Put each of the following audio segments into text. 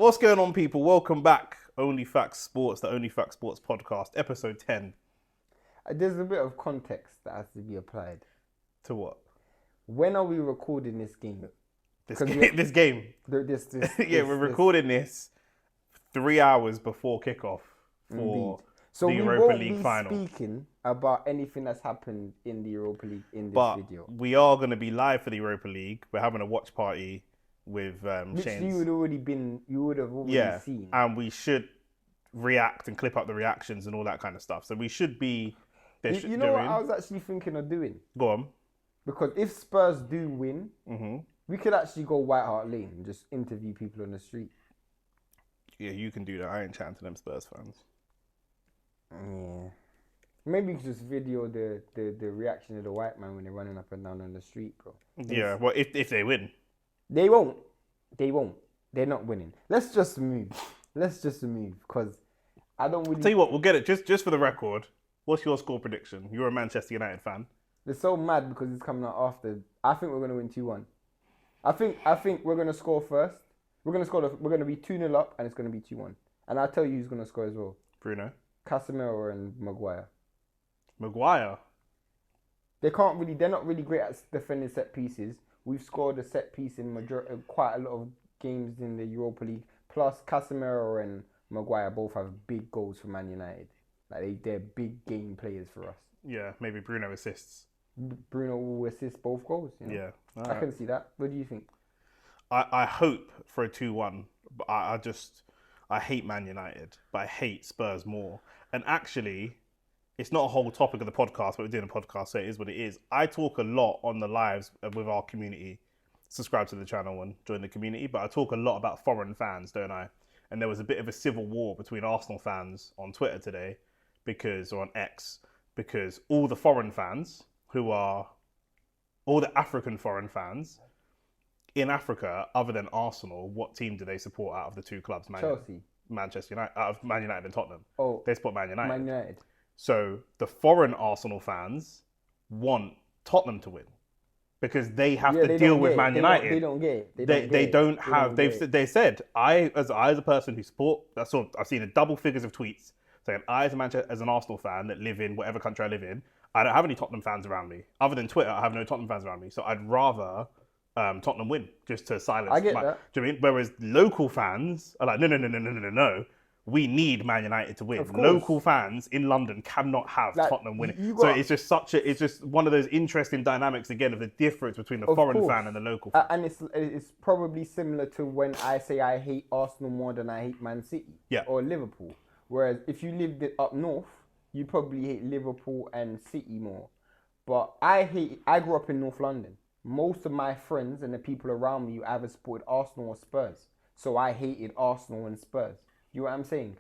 What's going on, people? Welcome back. OnlyFacts Sports, the OnlyFacts Sports podcast, episode 10. There's a bit of context that has to be applied. To what? When are we recording this game? This game. We're recording this 3 hours before kickoff for so the Europa League final. We won't be speaking about anything that's happened in the Europa League in this video. We are going to be live for the Europa League. We're having a watch party with Which Shane's. you would have already seen. And we should react and clip up the reactions and all that kind of stuff. So we should be... You know what I was actually thinking of doing? Go on. Because if Spurs do win, we could actually go White Hart Lane and just interview people on the street. Yeah, you can do that. I ain't chatting to them Spurs fans. Yeah. Maybe you could just video the reaction of the white man when they're running up and down on the street, bro. Yeah, well, if they win. They won't. They're not winning. Let's just move. Because I don't really... Tell you what, we'll get it. Just for the record, what's your score prediction? You're a Manchester United fan. They're so mad because it's coming out after. I think we're going to win 2-1. I think we're going to score first. We're going to be 2-0 up and it's going to be 2-1. And I'll tell you who's going to score as well. Bruno. Casemiro and Maguire. Maguire? They're not really great at defending set pieces. We've scored a set piece in quite a lot of games in the Europa League. Plus, Casemiro and Maguire both have big goals for Man United. Like they're big game players for us. Yeah, maybe Bruno assists. Bruno will assist both goals. You know? Yeah. I can see that. What do you think? I hope for a 2-1, but I hate Man United, but I hate Spurs more. And actually, it's not a whole topic of the podcast, but we're doing a podcast, so it is what it is. I talk a lot on the lives with our community. Subscribe to the channel and join the community, but I talk a lot about foreign fans, don't I? And there was a bit of a civil war between Arsenal fans on Twitter today, or on X, because all the foreign fans all the African foreign fans in Africa, other than Arsenal, what team do they support out of the two clubs? Chelsea. Manchester United, out of Man United and Tottenham. Oh, they support Man United. Man United. So the foreign Arsenal fans want Tottenham to win because they have to deal with Man United. They don't get it. They said, as a person who I've seen a double figures of tweets saying, I as an Arsenal fan that live in whatever country I live in, I don't have any Tottenham fans around me. Other than Twitter, I have no Tottenham fans around me. So I'd rather Tottenham win just to silence. I get that. Do you know what I mean? Whereas local fans are like, no. We need Man United to win. Local fans in London cannot have Tottenham winning. So it's just one of those interesting dynamics again of the difference between the foreign fan and the local fan. And it's probably similar to when I say I hate Arsenal more than I hate Man City or Liverpool. Whereas if you lived up north, you probably hate Liverpool and City more. But I grew up in North London. Most of my friends and the people around me either supported Arsenal or Spurs. So I hated Arsenal and Spurs. You know what I'm saying?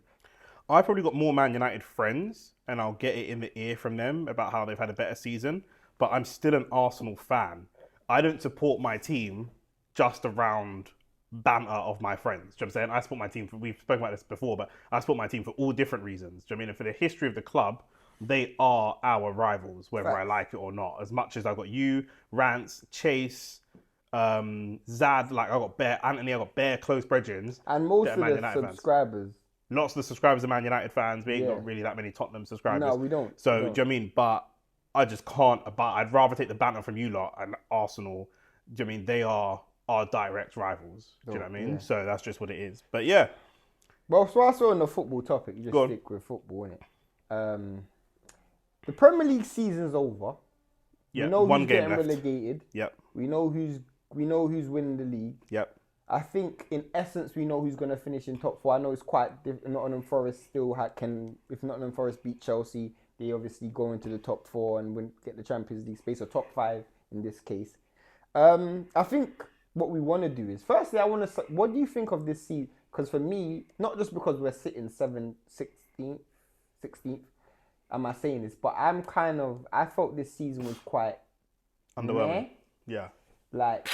I probably got more Man United friends, and I'll get it in the ear from them about how they've had a better season. But I'm still an Arsenal fan. I don't support my team just around banter of my friends. Do you know what I'm saying? I support my team we've spoken about this before, but I support my team for all different reasons. Do you know what I mean? And for the history of the club, they are our rivals, whether I like it or not. As much as I've got you, Rance, Chase, Zad, like I got Anthony, I got bare close brethrens. And most of the subscribers. Lots of the subscribers are Man United fans. We ain't got really that many Tottenham subscribers. No, we don't. So, do you know what I mean? But I just can't. But I'd rather take the banter from you lot and Arsenal. Do you know what I mean? They are our direct rivals. Do you know what I mean? Yeah. So that's just what it is. But yeah. Well, so I saw on the football topic, you just stick with football, innit? The Premier League season's over. Yeah, we know one who's game getting left. relegated. Yep. We know who's winning the league. Yep. I think in essence we know who's going to finish in top 4. I know it's quite different. Nottingham Forest still if Nottingham Forest beat Chelsea, they obviously go into the top 4 and get the Champions League space, or top 5 in this case. I think what we want to do is, firstly, what do you think of this season? Because for me, not just because we're sitting 16th, am I saying this, but I felt this season was quite underwhelming. Yeah. Like,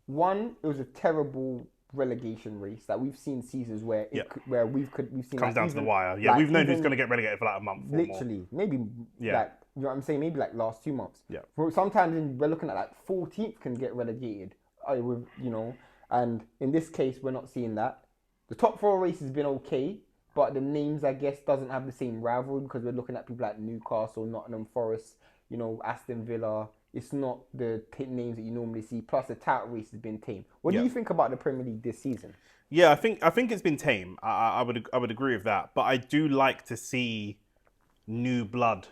one, it was a terrible relegation race that we've seen seasons where we've seen comes down to the wire. Yeah, we've known who's going to get relegated for like a month. Literally, maybe like, you know what I'm saying? Maybe like last 2 months. Yeah. Sometimes we're looking at like 14th can get relegated. And in this case, we're not seeing that. the top 4 race has been okay, but the names, I guess, doesn't have the same rivalry because we're looking at people like Newcastle, Nottingham Forest, Aston Villa. It's not the names that you normally see. Plus, the title race has been tame. What do you think about the Premier League this season? Yeah, I think it's been tame. I would agree with that. But I do like to see new blood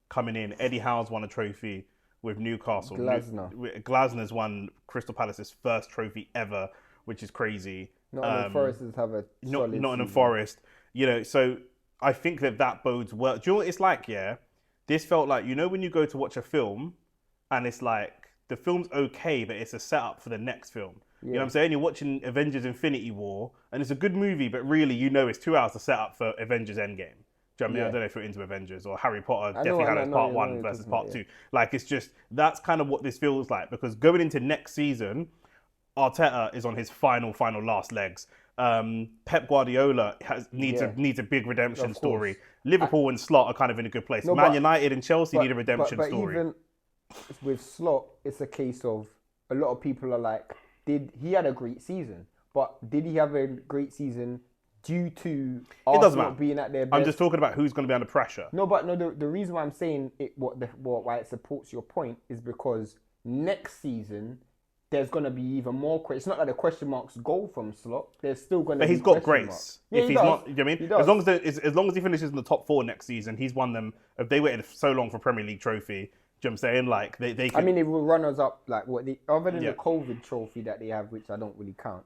coming in. Eddie Howe's won a trophy with Newcastle. Glasner's won Crystal Palace's first trophy ever, which is crazy. Nottingham Forest have a solid Nottingham season. Forest. So I think that bodes well. Do you know what it's like? Yeah, this felt like when you go to watch a film, and it's like the film's okay, but it's a setup for the next film. Yeah. You know what I'm saying? You're watching Avengers Infinity War, and it's a good movie, but really, it's 2 hours to set up for Avengers Endgame. Do you know what I mean? I don't know if you're into Avengers or Harry Potter. Definitely had part 1 versus part 2. Like, it's just, that's kind of what this feels like, because going into next season, Arteta is on his final last legs. Pep Guardiola needs a big redemption story. Liverpool and Slot are kind of in a good place. Man United and Chelsea need a redemption story. Even with Slot, it's a case of a lot of people are like, he had a great season, but did he have a great season due to Arsenal not being at their best? I'm just talking about who's going to be under pressure. The reason why I'm saying it, why it supports your point is because next season there's going to be even more. It's not like the question marks go from Slot. There's still going to. But he's got grace. Yeah, if he's not, you know what I mean? As long as he finishes in the top 4 next season, he's won them. If they waited so long for Premier League trophy. Do you know what I'm saying? Like, they can... I mean, it will runners up, like, other than the COVID trophy that they have, which I don't really count.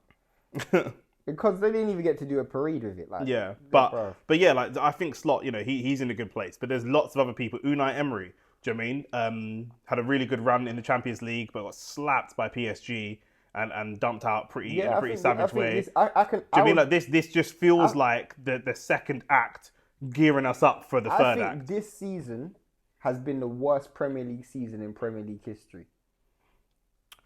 Because they didn't even get to do a parade with it. Like, but yeah, like, I think Slot, he's in a good place. But there's lots of other people. Unai Emery, do you know what I mean? Had a really good run in the Champions League, but got slapped by PSG and dumped out in a pretty savage way. Do you know what I mean? Like, this just feels like the second act gearing us up for the third act. I think this season has been the worst Premier League season in Premier League history.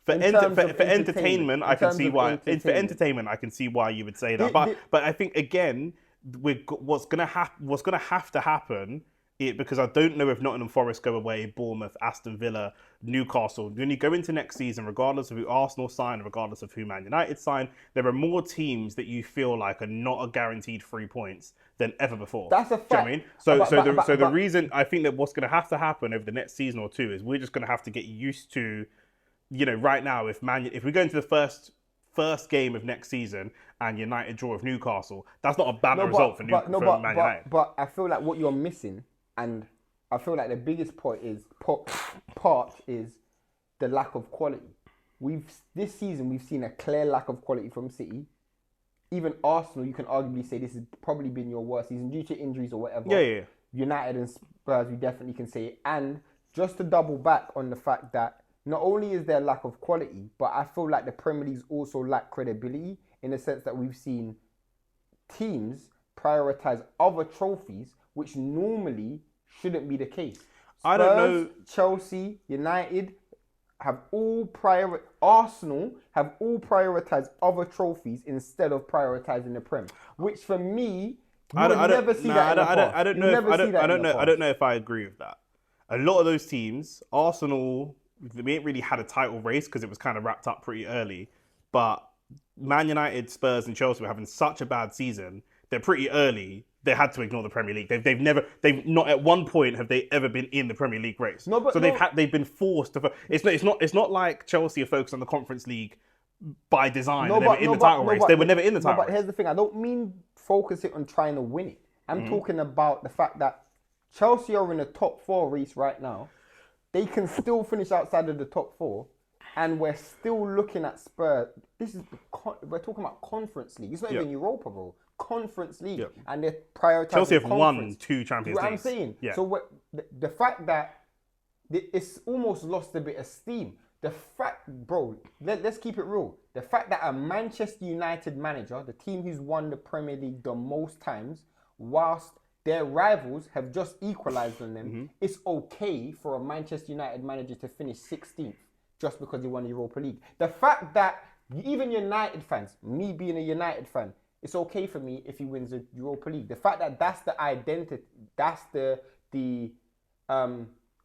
For entertainment, I can see why. For entertainment, I can see why you would say that. But I think again, what's gonna have to happen. Because I don't know if Nottingham Forest go away, Bournemouth, Aston Villa, Newcastle. When you go into next season, regardless of who Arsenal sign, regardless of who Man United sign, there are more teams that you feel like are not a guaranteed 3 points than ever before. That's a fact. Do you know what I mean? The reason I think that what's going to have to happen over the next season or two is we're just going to have to get used to, right now, if we go into the first game of next season and United draw with Newcastle, that's not a bad result for Man United. But I feel like what you're missing. And I feel like the biggest part is the lack of quality. This season we've seen a clear lack of quality from City. Even Arsenal, you can arguably say this has probably been your worst season due to injuries or whatever. Yeah. United and Spurs, we definitely can say it. And just to double back on the fact that not only is there lack of quality, but I feel like the Premier League's also lack credibility in the sense that we've seen teams prioritise other trophies which normally shouldn't be the case. Spurs, I don't know. Chelsea, United Arsenal have all prioritized other trophies instead of prioritizing the Prem. Which for me, I don't know if I agree with that. A lot of those teams, Arsenal, we ain't really had a title race because it was kind of wrapped up pretty early. But Man United, Spurs, and Chelsea were having such a bad season. They're pretty early. They had to ignore the Premier League. They've not at one point have they ever been in the Premier League race. They've been forced to. It's not like Chelsea are focused on the Conference League by design. They were in the title race. They were never in the title race. But here's the thing. I don't mean focusing on trying to win it. I'm talking about the fact that Chelsea are in the top 4 race right now. They can still finish outside of the top 4. And we're still looking at Spurs. We're talking about Conference League. It's not even Europa, bro. Conference League. Yep. And they're prioritizing Chelsea have won 2 Champions Leagues. What I'm saying. Yeah. So the fact that it's almost lost a bit of steam. The fact, bro, let's keep it real. The fact that a Manchester United manager, the team who's won the Premier League the most times, whilst their rivals have just equalised on them, it's okay for a Manchester United manager to finish 16th just because he won the Europa League. The fact that even United fans, me being a United fan, it's okay for me if he wins the Europa League. The fact that that's the identity, that's the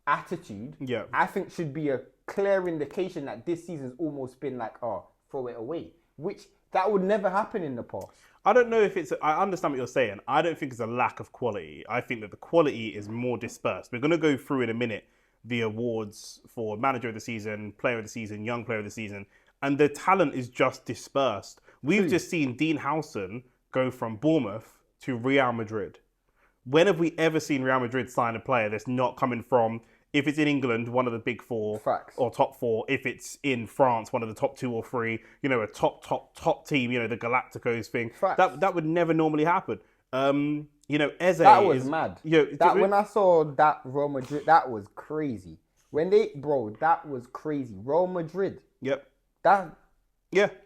attitude, I think should be a clear indication that this season's almost been like, throw it away. Which that would never happen in the past. I don't know if it's. I understand what you're saying. I don't think it's a lack of quality. I think that the quality is more dispersed. We're going to go through in a minute the awards for manager of the season, player of the season, young player of the season, and the talent is just dispersed. We've just seen Dean Howson go from Bournemouth to Real Madrid. When have we ever seen Real Madrid sign a player that's not coming from, if it's in England, one of the big four or top four, if it's in France, one of the top 2 or 3, a top team, the Galacticos thing. That would never normally happen. Eze that was mad. When I saw that Real Madrid, that was crazy. That was crazy. Real Madrid. Yep.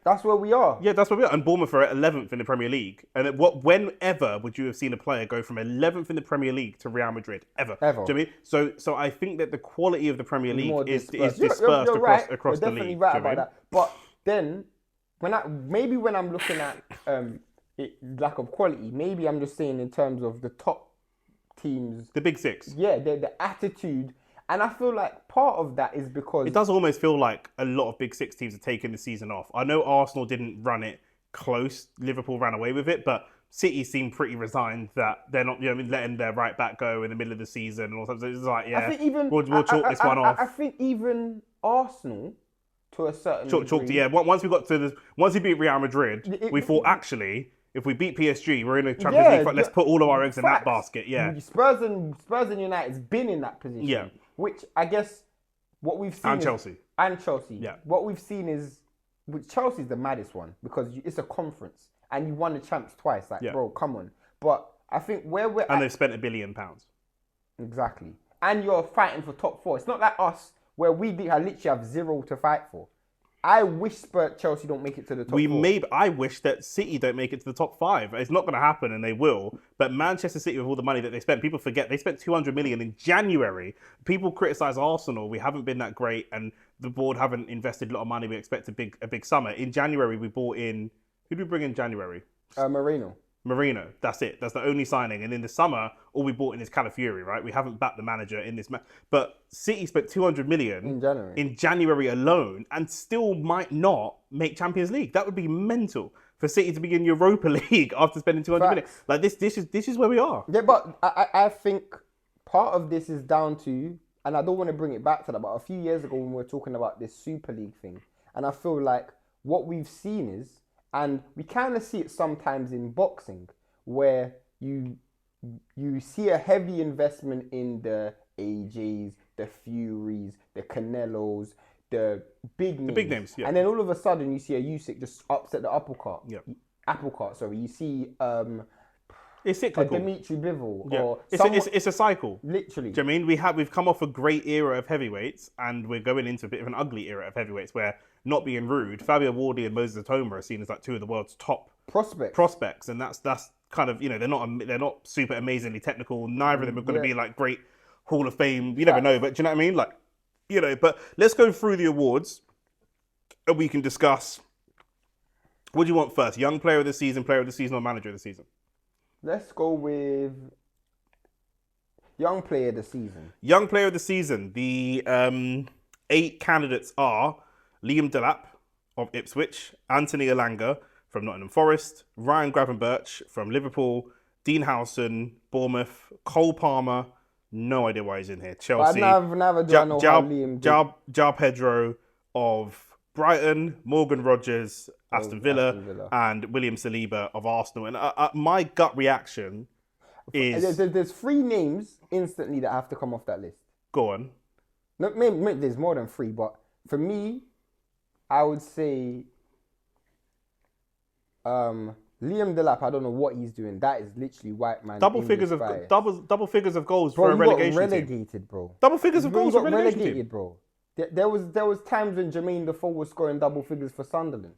That's where we are. Yeah, that's where we are. And Bournemouth are at 11th in the Premier League. And whenever would you have seen a player go from 11th in the Premier League to Real Madrid? Ever. Do you know what I mean? So I think that the quality of the Premier League is dispersed across the league. You're definitely right about that. But then, when I'm looking at lack of quality, maybe I'm just saying in terms of the top teams. The big 6. Yeah, the attitude. And I feel like part of that is because... It does almost feel like a lot of big 6 teams are taking the season off. I know Arsenal didn't run it close. Liverpool ran away with it. But City seemed pretty resigned that they're not letting their right back go in the middle of the season. And all that. So it's like, I think even, we'll chalk this one off. I think even Arsenal, to a certain degree... Once we beat Real Madrid, we thought, actually... If we beat PSG, we're in a Champions League. Let's put all of our eggs in that basket. Yeah. Spurs and United's been in that position. Yeah. Which I guess what we've seen Chelsea. Yeah. What we've seen is Chelsea's the maddest one because it's a conference and you won the champs twice. Bro, come on. But I think where we're and they've spent £1 billion. Exactly. And you're fighting for top 4. It's not like us where we literally have 0 to fight for. I wish Chelsea don't make it to the top 4. I wish that City don't make it to the top 5. It's not going to happen, and they will. But Manchester City, with all the money that they spent, people forget they spent 200 million in January. People criticise Arsenal. We haven't been that great, and the board haven't invested a lot of money. We expect a big summer. In January, we bought in. Who did we bring in January? Marino. That's it. That's the only signing. And in the summer, all we bought in is Calafiori, right? We haven't backed the manager in this. But City spent 200 million in January alone and still might not make Champions League. That would be mental for City to be in Europa League after spending 200 million. Like this is where we are. Yeah, but I think part of this is down to, and I don't want to bring it back to that, but a few years ago when we were talking about this Super League thing, and I feel like what we've seen is, and we kind of see it sometimes in boxing, where you see a heavy investment in the AJs, the Furies, the Canelos, the big names. The big names, yeah. And then all of a sudden you see a Usyk just upset the apple cart. Yeah. Apple cart, sorry. You see it's cyclical. Dimitri Bivol. Yeah. Or it's a cycle. Literally. Do you know what I mean? We've come off a great era of heavyweights and we're going into a bit of an ugly era of heavyweights where, not being rude, Fabio Wardi and Moses Atoma are seen as like 2 of the world's top prospects, and that's kind of, they're not super amazingly technical. Neither of them are going to be like great Hall of Fame. You never know, but do you know what I mean? Like, but let's go through the awards and we can discuss. What do you want first? Young player of the season, or manager of the season? Let's go with young player of the season. Young player of the season. The 8 candidates are Liam Delap of Ipswich, Anthony Elanga from Nottingham Forest, Ryan Gravenberch from Liverpool, Dean Howson, Bournemouth, Cole Palmer, no idea why he's in here, Chelsea, João Pedro of Brighton, Morgan Rogers, Aston Villa, and William Saliba of Arsenal. And my gut reaction is... There's 3 names instantly that have to come off that list. Go on. No, maybe there's more than 3, but for me, I would say Liam Delap. I don't know what he's doing. That is literally white man. Double figures of goals for a relegation team. Bro. Double figures of goals for a relegation team, bro. There was times when Jermaine Defoe was scoring double figures for Sunderland.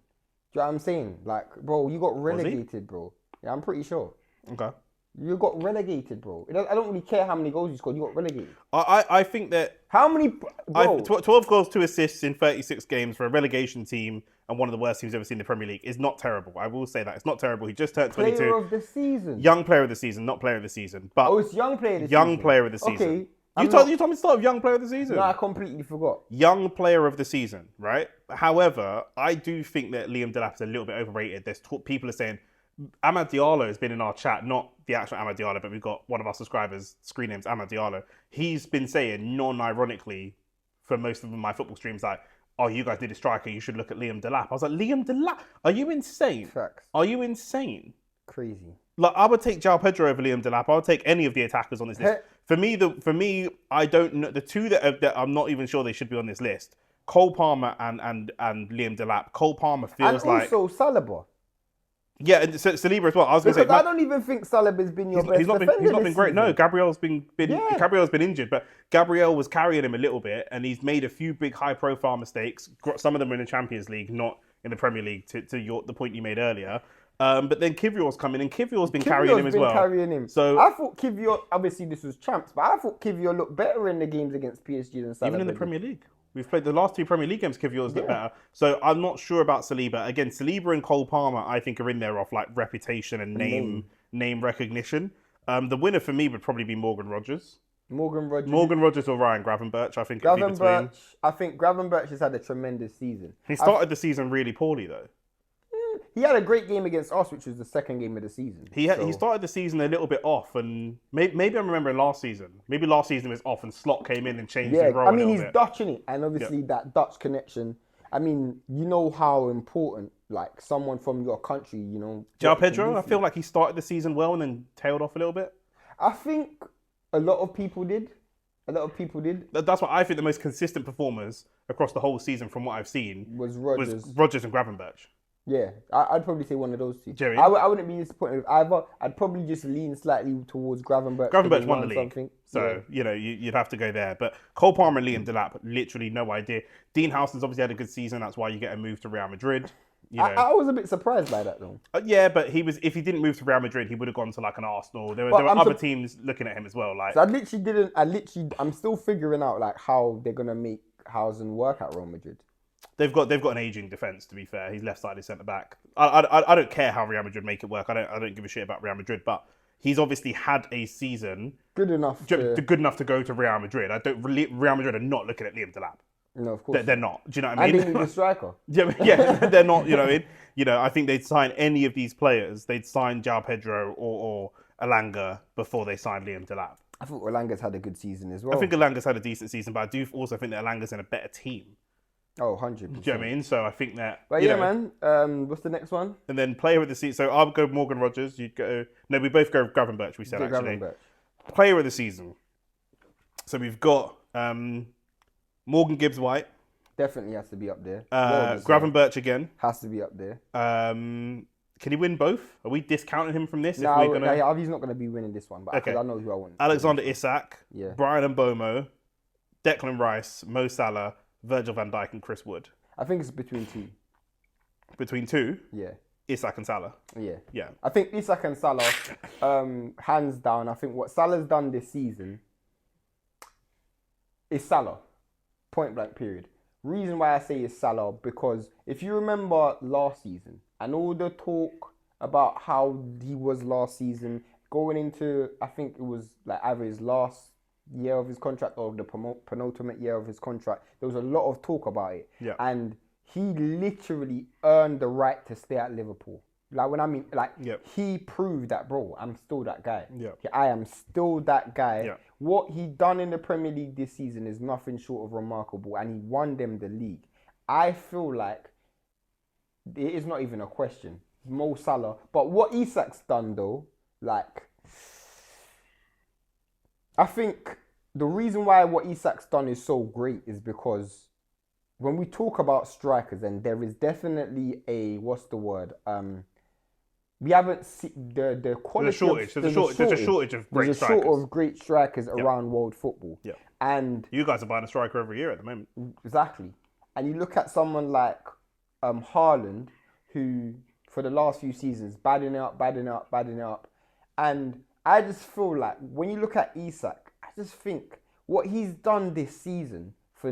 Do you know what I'm saying? Like, bro, you got relegated, bro. Yeah, I'm pretty sure. Okay. You got relegated, bro. I don't really care how many goals you scored. You got relegated. I think that... How many... Bro. 12 goals, 2 assists in 36 games for a relegation team and one of the worst teams I've ever seen in the Premier League is not terrible. I will say that. It's not terrible. He just turned 22. Player of the season. Young player of the season, not player of the season. But it's young player of the season. Young player of the season. Okay. You told me to start with young player of the season. No, I completely forgot. Young player of the season, right? However, I do think that Liam Delap is a little bit overrated. People are saying Amad Diallo has been in our chat, not the actual Amad Diallo, but we've got one of our subscribers, screen name's Amad Diallo. He's been saying, non-ironically, for most of my football streams, like, oh, you guys need a striker, you should look at Liam Delap. I was like, Liam Delap? Are you insane? Facts. Are you insane? Crazy. Like, I would take João Pedro over Liam Delap. I would take any of the attackers on this list. For me, I don't know. The two that I'm not even sure they should be on this list, Cole Palmer and Liam Delap. Cole Palmer feels like... And also Saliba. Yeah, and Saliba as well. I was going to say... I don't even think Saliba's been your best defender. He's not been great. Season. No, Gabriel's been injured, but Gabriel was carrying him a little bit, and he's made a few big high-profile mistakes. Some of them are in the Champions League, not in the Premier League, to the point you made earlier. But then Kivior's come in, and Kivior's been carrying him as well. So I thought Kivior, obviously this was champs, but I thought Kivior looked better in the games against PSG than Saliba. Even in the Premier League. We've played the last 2 Premier League games, Kivior's looked better. So I'm not sure about Saliba. Again, Saliba and Cole Palmer, I think, are in there off like reputation and name recognition. The winner for me would probably be Morgan Rogers. Morgan Rogers or Ryan Gravenberch, I think. I think Gravenberch has had a tremendous season. He started the season really poorly though. He had a great game against us, which was the second game of the season. He started the season a little bit off, and maybe I'm remembering last season. Maybe last season was off, and Slot came in and changed his role. I mean, he's Dutch, innit? And obviously that Dutch connection. I mean, you know how important, like, someone from your country, you know. João Pedro, I feel like he started the season well and then tailed off a little bit. I think a lot of people did. That's why I think the most consistent performers across the whole season, from what I've seen, was Rogers and Gravenberch. Yeah, I'd probably say one of those two. Jerry? I wouldn't be disappointed with either. I'd probably just lean slightly towards Gravenberch. Gravenberch won the league, so you know you'd have to go there. But Cole Palmer and Liam Delap, literally no idea. Dean Houston's obviously had a good season. That's why you get a move to Real Madrid. You know. I was a bit surprised by that though. Yeah, but if he didn't move to Real Madrid, he would have gone to like an Arsenal. There were other teams looking at him as well. Like, so I'm still figuring out like how they're gonna make Housen work at Real Madrid. They've got an aging defence. To be fair, he's left-sided centre back. I don't care how Real Madrid make it work. I don't give a shit about Real Madrid, but he's obviously had a season good enough to go to Real Madrid. Real Madrid are not looking at Liam Delap. No, of course they're not. Do you know what I mean? And they need a striker. yeah, they're not. You know what I mean? You know, I think they'd sign any of these players. They'd sign João Pedro or Elanga before they signed Liam Delap. I thought Elanga's had a good season as well. I think Elanga's had a decent season, but I do also think that Elanga's in a better team. Oh, 100%. Do you know what I mean? So I think that... But yeah, man. What's the next one? And then player of the season. So I'll go Morgan Rogers. You'd go... No, we both go Gravenberch, we said, actually. Gravenberch. Player of the season. So we've got Morgan Gibbs-White. Definitely has to be up there. Gravenberch again. Has to be up there. Can he win both? Are we discounting him from this? No, he's not going to be winning this one, but okay. I know who I want. Alexander Isak, Brian Mbomo, Declan Rice, Mo Salah, Virgil van Dijk and Chris Wood. I think it's between two. Between two? Yeah. Isak and Salah? Yeah. I think Isak and Salah, hands down, I think what Salah's done this season is Salah. Point blank period. Reason why I say is Salah, because if you remember last season and all the talk about how he was last season, going into, I think it was like either his last year of his contract or the penultimate year of his contract, there was a lot of talk about it. Yeah. And he literally earned the right to stay at Liverpool. Like, when I mean, like, he proved that, bro, I'm still that guy. Yeah. I am still that guy. Yeah. What he done in the Premier League this season is nothing short of remarkable, and he won them the league. I feel like it is not even a question. Mo Salah. But what Isak's done, though, like, I think the reason why what Isak's done is so great is because when we talk about strikers, and there is definitely a, what's the word? We haven't seen the quality. There's a shortage of great strikers. There's a shortage of great strikers around world football. Yeah. And you guys are buying a striker every year at the moment. Exactly. And you look at someone like Haaland, who for the last few seasons badding up. And I just feel like when you look at Isak, I just think what he's done this season for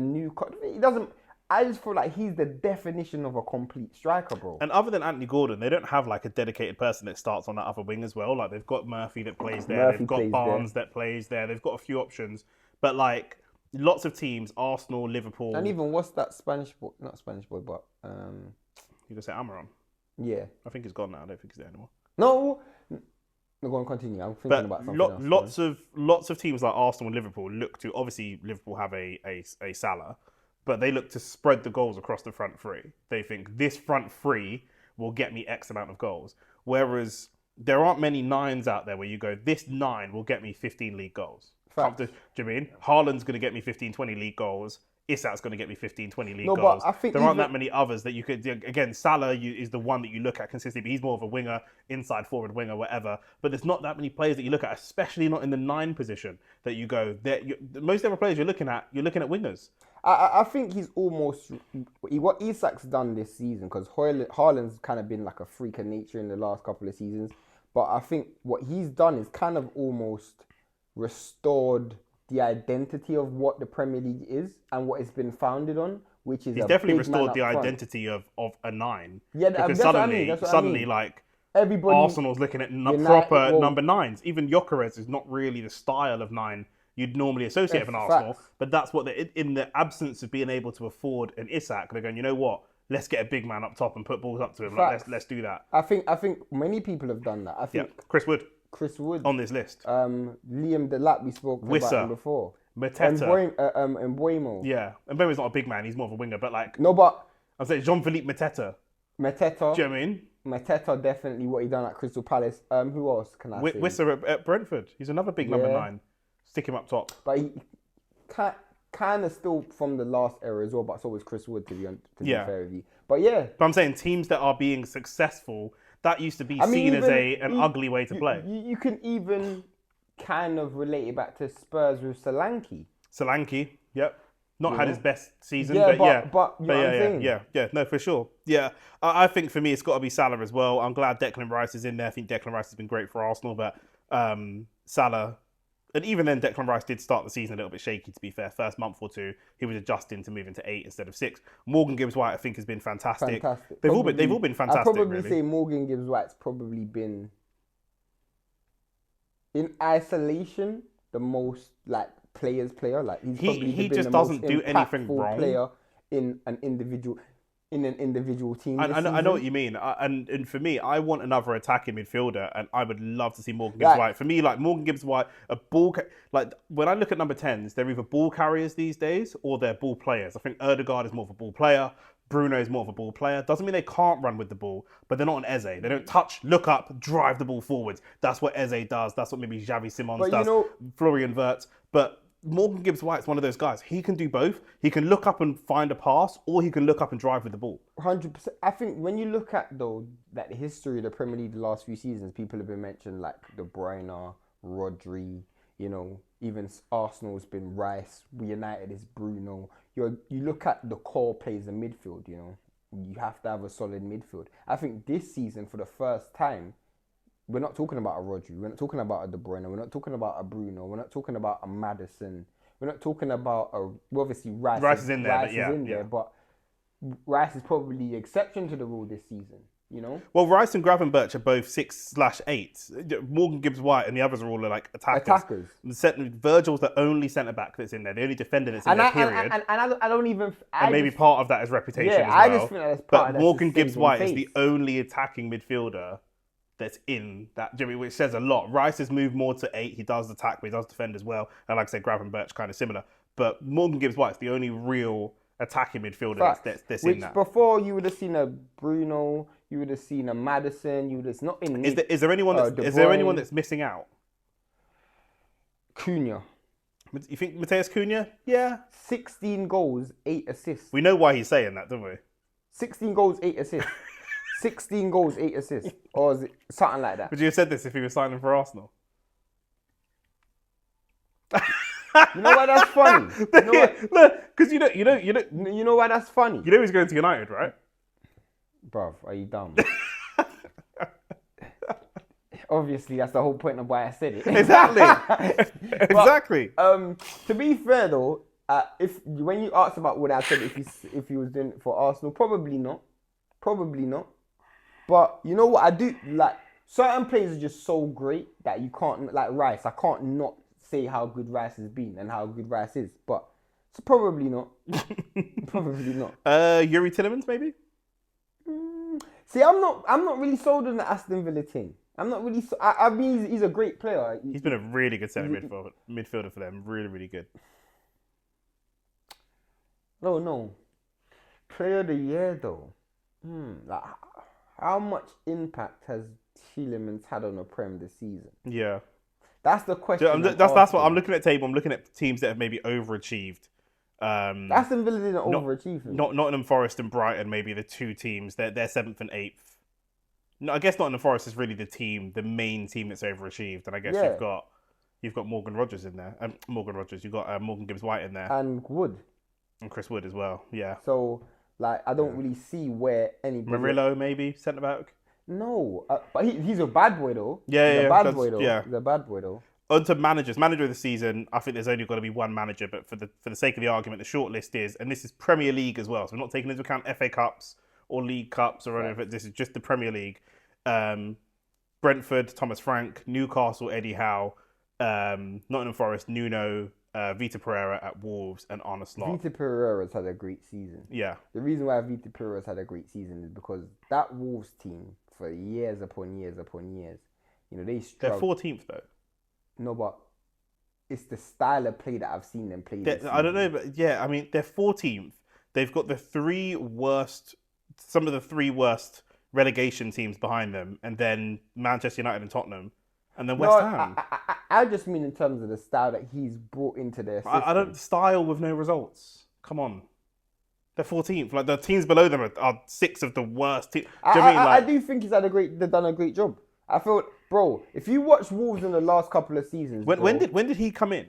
I just feel like he's the definition of a complete striker, bro. And other than Anthony Gordon, they don't have like a dedicated person that starts on that other wing as well. Like, they've got Murphy that plays there. They've got Barnes that plays there. They've got a few options. But like lots of teams, Arsenal, Liverpool. And even what's that Spanish boy? Not Spanish boy, but you gonna say Amaron? Yeah. I think he's gone now. I don't think he's there anymore. No, go on, continue. I'm thinking about something else. Lots of teams like Arsenal and Liverpool look to, obviously Liverpool have a Salah, but they look to spread the goals across the front three. They think this front three will get me X amount of goals. Whereas there aren't many nines out there where you go, this 9 will get me 15 league goals. Do you know what I mean? Haaland's going to get me 15, 20 league goals. Isak's going to get me 15, 20 league goals. But I think there aren't that many others that you could... Again, Salah is the one that you look at consistently, but he's more of a winger, inside forward winger, whatever. But there's not that many players that you look at, especially not in the 9 position, that you go... Most other players you're looking at wingers. I think he's almost... What Isak's done this season, because Haaland's kind of been like a freak of nature in the last couple of seasons, but I think what he's done is kind of almost restored the identity of what the Premier League is and what it's been founded on, which is he's definitely restored the identity of a 9. Yeah, because suddenly, like everybody, Arsenal's looking at proper number 9s. Even Gyökeres is not really the style of 9 you'd normally associate with an Arsenal, but that's what in the absence of being able to afford an Isak, they're going, you know what? Let's get a big man up top and put balls up to him. Like, let's do that. I think many people have done that. I think Chris Wood on this list. Liam Delap, we spoke about him before. Mateta. And Buemo. Yeah. And Buemo's not a big man, he's more of a winger, but like... No, but... I'm saying Jean-Philippe Mateta. Do you know what I mean? Mateta, definitely what he done at Crystal Palace. Who else can I say? Wissa at Brentford. He's another big number 9. Stick him up top. But he kind of still from the last era as well, but so was Chris Wood, to be fair with you. But yeah. But I'm saying teams that are being successful... That used to be seen as an ugly way to play. You can even kind of relate it back to Spurs with Solanke, yep. Not had his best season, but you know what I'm saying? Yeah, no, for sure. Yeah, I think for me it's got to be Salah as well. I'm glad Declan Rice is in there. I think Declan Rice has been great for Arsenal, but Salah... And even then, Declan Rice did start the season a little bit shaky, to be fair. First month or two, he was adjusting to moving to 8 instead of 6. Morgan Gibbs-White, I think, has been fantastic. They've all been fantastic, I'd probably say Morgan Gibbs-White's probably been, in isolation, the most, like, player. Like, he just doesn't do anything wrong. Player in an individual team. I know what you mean. And for me, I want another attacking midfielder, and I would love to see Morgan Gibbs-White. For me, like Morgan Gibbs-White, like when I look at number 10s, they're either ball carriers these days or they're ball players. I think Ødegaard is more of a ball player. Bruno is more of a ball player. Doesn't mean they can't run with the ball, but they're not an Eze. They don't touch, look up, drive the ball forwards. That's what Eze does. That's what maybe Xavi Simons does. Florian Wirtz. But Morgan Gibbs-White's one of those guys. He can do both. He can look up and find a pass, or he can look up and drive with the ball. 100%. I think when you look at, though, that the history of the Premier League the last few seasons, people have been mentioned like De Bruyne, Rodri, even Arsenal's been Rice, United is Bruno. You look at the core players in midfield, you have to have a solid midfield. I think this season, for the first time, we're not talking about a Rodri. We're not talking about a De Bruyne. We're not talking about a Bruno. We're not talking about a Maddison. We're not talking about obviously Rice. Rice is in there, but Rice is probably the exception to the rule this season. Well, Rice and Gravenberch are both 6/8. Morgan Gibbs-White and the others are all like attackers. Virgil's the only centre back that's in there. The only defender that's in there. Period. And I don't even. And maybe part of that is reputation as well. I just think that's part of that. Morgan Gibbs-White is the only attacking midfielder that's in that, which says a lot. Rice has moved more to 8. He does attack, but he does defend as well. And like I said, Gravenberch kind of similar. But Morgan Gibbs-White's the only real attacking midfielder that's in that. Before, you would have seen a Bruno, you would have seen a Maddison, you would have not in. Is there anyone that's missing out? Cunha. You think Mateus Cunha? Yeah. 16 goals, 8 assists. We know why he's saying that, don't we? 16 goals, 8 assists. 16 goals, 8 assists. Or is it something like that? Would you have said this if he was signing for Arsenal? You know why that's funny? Because you know why that's funny? You know he's going to United, right? Bruv, are you dumb? Obviously, that's the whole point of why I said it. Exactly. To be fair though, when you asked about what I said, if he was doing it for Arsenal, probably not. But you know what I do like? Certain players are just so great that you can't, like Rice. I can't not say how good Rice has been and how good Rice is, but it's probably not. Probably not. Yuri Tillemans, maybe. See, I'm not really sold on the Aston Villa thing. I'm not really. I mean, he's a great player. He's been a really good centre midfielder for them. Really, really good. No. Player of the year though. Like, how much impact has Tielemans had on the Prem this season? Yeah. That's the question. That's what I'm looking at. Table. I'm looking at teams that have maybe overachieved. Aston Villa didn't overachieve. Nottingham Forest and Brighton, maybe the two teams. They're 7th and 8th. No, I guess Nottingham Forest is really the main team that's overachieved, and I guess you've got Morgan Rogers in there. You've got Morgan Gibbs-White in there, and Wood, and Chris Wood as well. Yeah. So like, I don't really see where anybody. Murillo maybe centre back. No, but he's a bad boy though. He's a bad boy though. On to managers. Manager of the season, I think there's only got to be one manager, but for the sake of the argument, the short list is, and this is Premier League as well, so we're not taking into account FA Cups or League Cups or anything. This is just the Premier League. Brentford, Thomas Frank. Newcastle, Eddie Howe. Nottingham Forest, Nuno. Vita Pereira at Wolves, and Arne Slot. Vita Pereira's had a great season. Yeah. The reason why Vita Pereira's had a great season is because that Wolves team, for years upon years, they struggled. They're 14th though. No, but it's the style of play that I've seen them play. I don't know, but yeah, I mean, they're 14th. They've got some of the three worst relegation teams behind them, and then Manchester United and Tottenham, and then West Ham. I just mean in terms of the style that he's brought into their system. I don't style with no results. Come on. They're 14th. Like, the teams below them are 6 of the worst teams. I do think they've done a great job. I feel, bro, if you watch Wolves in the last couple of seasons, when did he come in?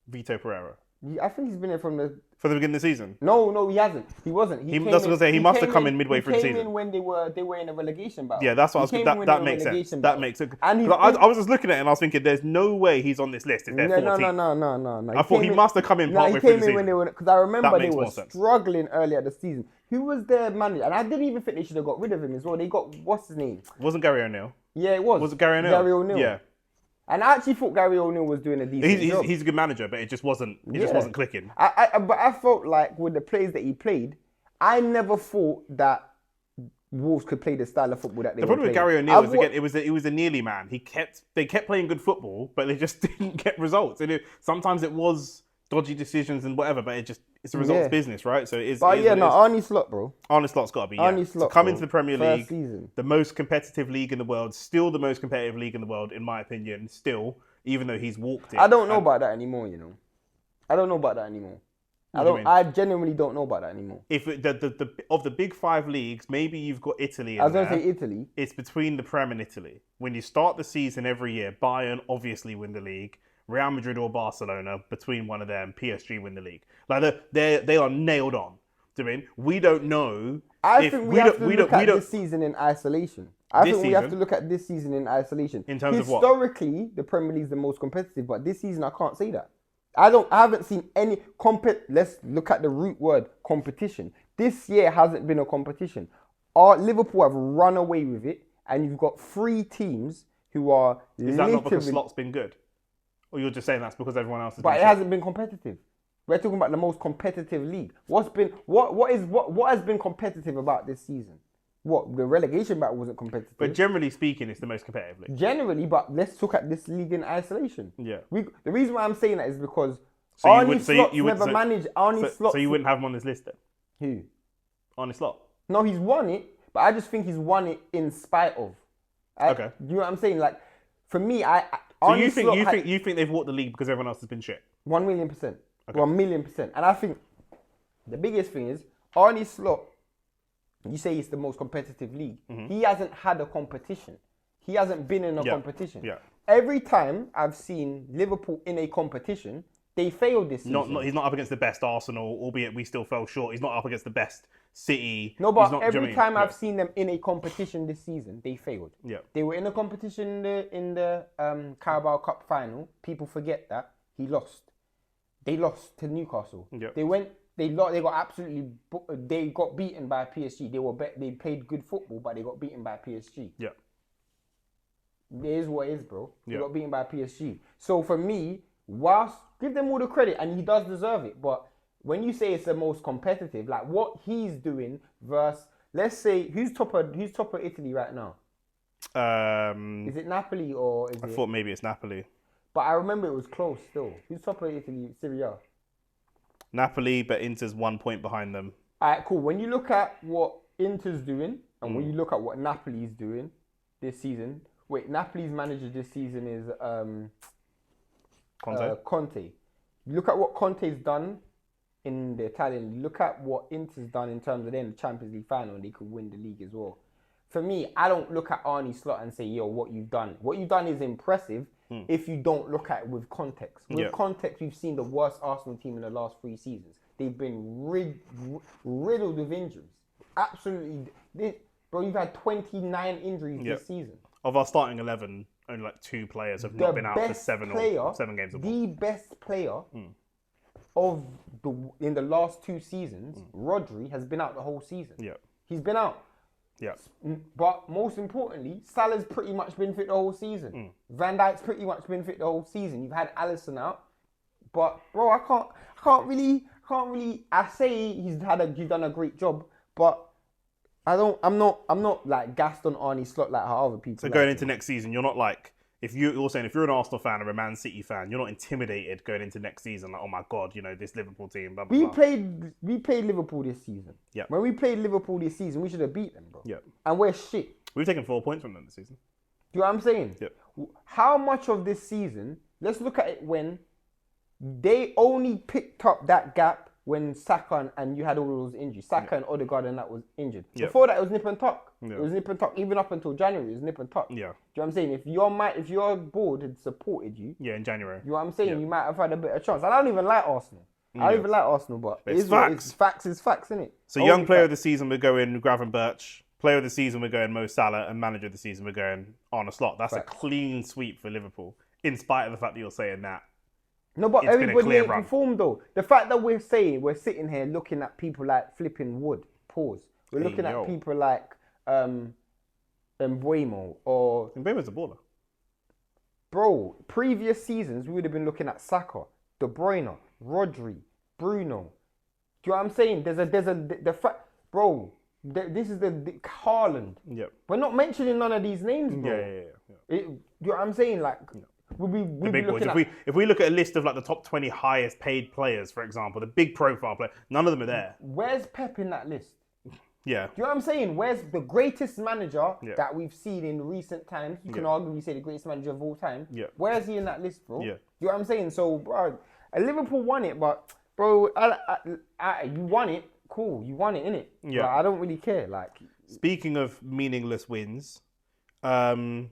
Vito Pereira. I think he's been in from the beginning of the season. No, he hasn't. He wasn't. He must have come in midway through the season. He came in when they were in a relegation battle. Yeah, that's what that makes sense. That makes sense. And I was just looking at it and I was thinking, there's no way he's on this list if they're 14th. No. I thought he must have come in partway through the season. He came in when because I remember they were struggling earlier this season. Who was their manager? And I didn't even think they should have got rid of him as well. They got, what's his name? Wasn't Gary O'Neill? Yeah, it was. Was it Gary O'Neill? Gary O'Neill. Yeah. And I actually thought Gary O'Neill was doing a decent job. He's a good manager, but it just wasn't. Just wasn't clicking. But I felt like with the plays that he played, I never thought that Wolves could play the style of football that they were playing. The problem with Gary O'Neill was it was a nearly man. They kept playing good football, but they just didn't get results. And sometimes it was dodgy decisions and whatever, but it's a results business, right? So it is. But Arne Slot, bro. Arne Slot's got to be. Arne Slot, to come into the Premier League, season. The most competitive league in the world, still the most competitive league in the world, in my opinion. Still, even though he's walked it. I don't know about that anymore. I don't know about that anymore. I genuinely don't know about that anymore. If of the big 5 leagues, maybe you've got Italy. I was going to say Italy. It's between the Prem and Italy. When you start the season every year, Bayern obviously win the league. Real Madrid or Barcelona, between one of them, PSG win the league. Like they are nailed on. Do you mean we don't know? I think we have to look at this season in isolation. I think we have to look at this season in isolation. In terms of what? Historically, the Premier League is the most competitive, but this season I can't say that. I haven't seen any Let's look at the root word, competition. This year hasn't been a competition. Liverpool have run away with it, and you've got 3 teams who are. Is that not because Slot's been good? Or you're just saying that's because everyone else has been. But it hasn't been competitive. We're talking about the most competitive league. What has been competitive about this season? What, the relegation battle wasn't competitive. But generally speaking, it's the most competitive league. Generally, but let's look at this league in isolation. Yeah. The reason why I'm saying that is because Arne Slot's never managed Arne Slot. So you wouldn't have him on this list then? Who? Arne Slot. No, he's won it, but I just think he's won it in spite of. Okay. You know what I'm saying? Like, for me, So you think they've walked the league because everyone else has been shit? 1 million %. Okay. 1 million %. And I think the biggest thing is Arne Slot. You say it's the most competitive league. Mm-hmm. He hasn't had a competition. He hasn't been in a competition. Yeah. Every time I've seen Liverpool in a competition, they failed this season. He's not up against the best Arsenal, albeit we still fell short. He's not up against the best City. No, but every time I've seen them in a competition this season, they failed. Yeah. They were in a competition in the Carabao Cup final. People forget that. He lost. They lost to Newcastle. Yep. They got beaten by PSG. They played good football, but they got beaten by PSG. Yeah. It is what it is, bro. They got beaten by PSG. So for me, whilst give them all the credit, and he does deserve it, but when you say it's the most competitive, like what he's doing versus, let's say, who's top of Italy right now? Is it Napoli or is I it? thought maybe it's Napoli. But I remember it was close still. Who's top of Italy? Serie A. Napoli, but Inter's 1 point behind them. All right, cool. When you look at what Inter's doing and when you look at what Napoli's doing this season, Napoli's manager this season is Conte. You look at what Conte's done in the Italian. Look at what Inter's done in terms of them the Champions League final, and they could win the league as well. For me, I don't look at Arne Slot and say, yo, what you've done. What you've done is impressive if you don't look at it with context. With context, we've seen the worst Arsenal team in the last 3 seasons. They've been riddled with injuries. Absolutely. Bro, you've had 29 injuries this season. Of our starting 11, only like 2 players have not been out for 7 games. The best player in the last 2 seasons, Rodri, has been out the whole season. Yeah. He's been out. Yeah. But most importantly, Salah's pretty much been fit the whole season. Van Dijk's pretty much been fit the whole season. You've had Alisson out. But bro, I can't really I say he's done a great job, but I'm not like gassed on Arne Slot like how other people. So going into next season, you're not like, if you're an Arsenal fan or a Man City fan, you're not intimidated going into next season. Like, oh my God, this Liverpool team. Blah, blah, blah. We played Liverpool this season. Yeah. When we played Liverpool this season, we should have beat them, bro. Yeah. And we're shit. We've taken 4 points from them this season. Do you know what I'm saying? Yeah. How much of this season? Let's look at it when they only picked up that gap when Saka and you had all those injuries. Saka and Odegaard and that was injured. Yeah. Before that, it was nip and tuck. Yeah. It was nip and tuck. Even up until January, it was nip and tuck. Yeah. Do you know what I'm saying? If your board had supported you, in January. You know what I'm saying? You might have had a bit of chance. I don't even like Arsenal. I don't even like Arsenal, but it's facts. Facts is facts, innit? So young player of the season, we're going Graven Birch. Player of the season, we're going Mo Salah. And manager of the season, we're going Arne Slot. That's a clean sweep for Liverpool, in spite of the fact that you're saying that. No, but everybody ain't performed though. The fact that we're sitting here looking at people like flipping Wood, pause. We're looking at people like Mbeumo or... Mbeumo's a baller. Bro, previous seasons, we would have been looking at Saka, De Bruyne, Rodri, Bruno. Do you know what I'm saying? Bro, this is the Haaland. Yep. We're not mentioning none of these names, bro. Yeah. Do you know what I'm saying? Like... We'll be looking at... If we look at a list of like the top 20 highest paid players, for example, the big profile player, none of them are there. Where's Pep in that list? Yeah. Do you know what I'm saying? Where's the greatest manager that we've seen in recent times? You can arguably say the greatest manager of all time. Yeah. Where's he in that list, bro? Yeah. Do you know what I'm saying? So, bro, Liverpool won it, but, bro, you won it. Cool. You won it, innit? Yeah. But I don't really care. Like, speaking of meaningless wins, onto...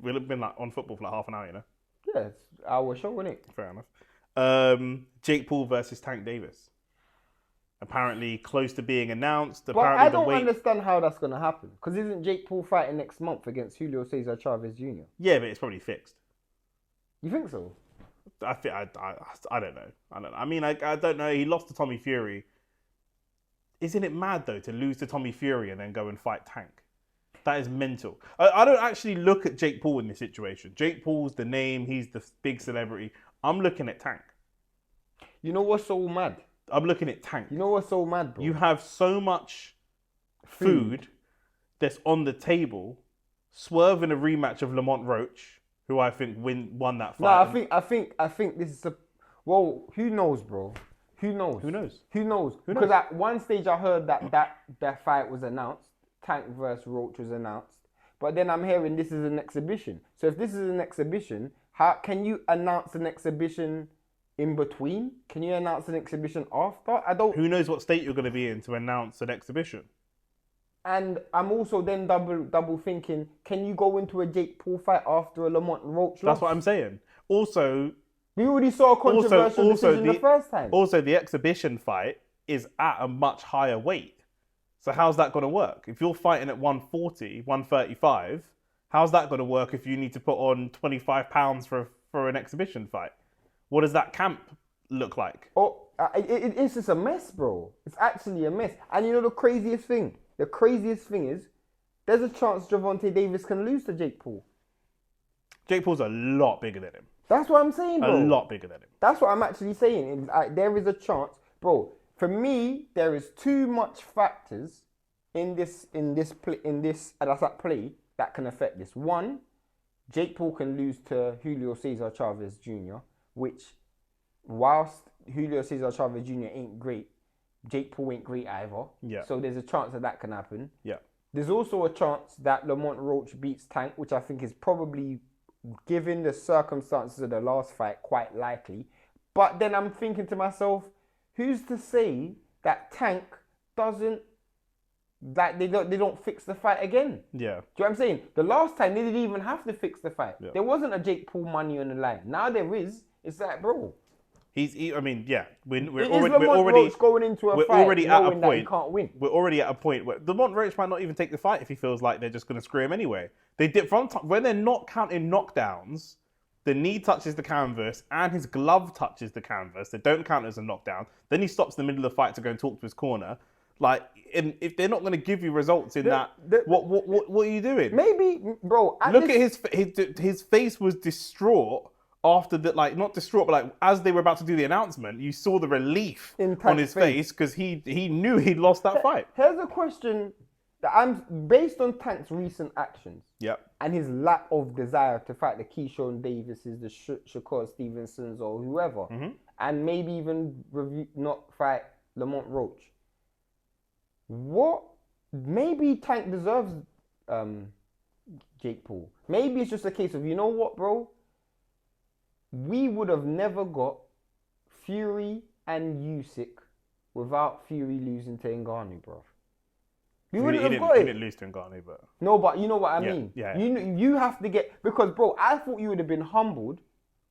We've been like on football for like half an hour, Yeah, it's our show, isn't it? Fair enough. Jake Paul versus Tank Davis. Apparently close to being announced. But I don't understand how that's going to happen. Because isn't Jake Paul fighting next month against Julio César Chávez Jr.? Yeah, but it's probably fixed. You think so? I don't know. I mean, I don't know. He lost to Tommy Fury. Isn't it mad, though, to lose to Tommy Fury and then go and fight Tank? That is mental. I don't actually look at Jake Paul in this situation. Jake Paul's the name. He's the big celebrity. I'm looking at Tank. You know what's so mad? I'm looking at Tank. You know what's so mad, bro? You have so much food that's on the table. Swerve in a rematch of Lamont Roach, who I think won that fight. No, I think this is well, who knows, bro? Who knows? Because at one stage I heard that fight was announced. Tank versus Roach was announced. But then I'm hearing this is an exhibition. So if this is an exhibition, how can you announce an exhibition in between? Can you announce an exhibition after? Who knows what state you're going to be in to announce an exhibition? And I'm also then double thinking, can you go into a Jake Paul fight after a Lamont Roach loss? That's what I'm saying. Also... We already saw a controversial decision the first time. Also, the exhibition fight is at a much higher weight. So how's that going to work? If you're fighting at 140, 135, how's that going to work if you need to put on 25 pounds for an exhibition fight? What does that camp look like? Oh, it's just a mess, bro. It's actually a mess. And you know the craziest thing? The craziest thing is there's a chance Gervonta Davis can lose to Jake Paul. Jake Paul's a lot bigger than him. That's what I'm saying, bro. A lot bigger than him. That's what I'm actually saying. There is a chance. Bro, for me, there is too much factors in this and that's that play that can affect this. One, Jake Paul can lose to Julio César Chávez Jr., which whilst Julio César Chávez Jr. ain't great, Jake Paul ain't great either. Yeah. So there's a chance that can happen. Yeah. There's also a chance that Lamont Roach beats Tank, which I think is probably, given the circumstances of the last fight, quite likely. But then I'm thinking to myself, who's to say that Tank doesn't, that they don't fix the fight again? Yeah. Do you know what I'm saying? The last time they didn't even have to fix the fight. Yeah. There wasn't a Jake Paul money on the line. Now there is. It's like, bro. I mean, yeah. We're already Roach going into a fight already at a knowing that point. he can't win. We're already at a point where Lamont Roach might not even take the fight if he feels like they're just going to screw him anyway. They did when they're not counting knockdowns. The knee touches the canvas and his glove touches the canvas. They don't count as a knockdown. Then he stops in the middle of the fight to go and talk to his corner. Like, if they're not going to give you results in what are you doing? Maybe, bro. Look at his face was distraught after that. Like, not distraught, but like as they were about to do the announcement, you saw the relief on his face because he knew he'd lost that fight. Here's a question that I'm based on Tank's recent actions. Yep. And his lack of desire to fight the Keyshawn Davises, the Shakur Stevensons, or whoever, and maybe even not fight Lamont Roach. Maybe Tank deserves Jake Paul. Maybe it's just a case of, you know what, bro? We would have never got Fury and Usyk without Fury losing to Ngannou, bro. We wouldn't have got it. He didn't lose to Ngannou, but... No, but you know what I mean. Yeah. You have to get... Because, bro, I thought you would have been humbled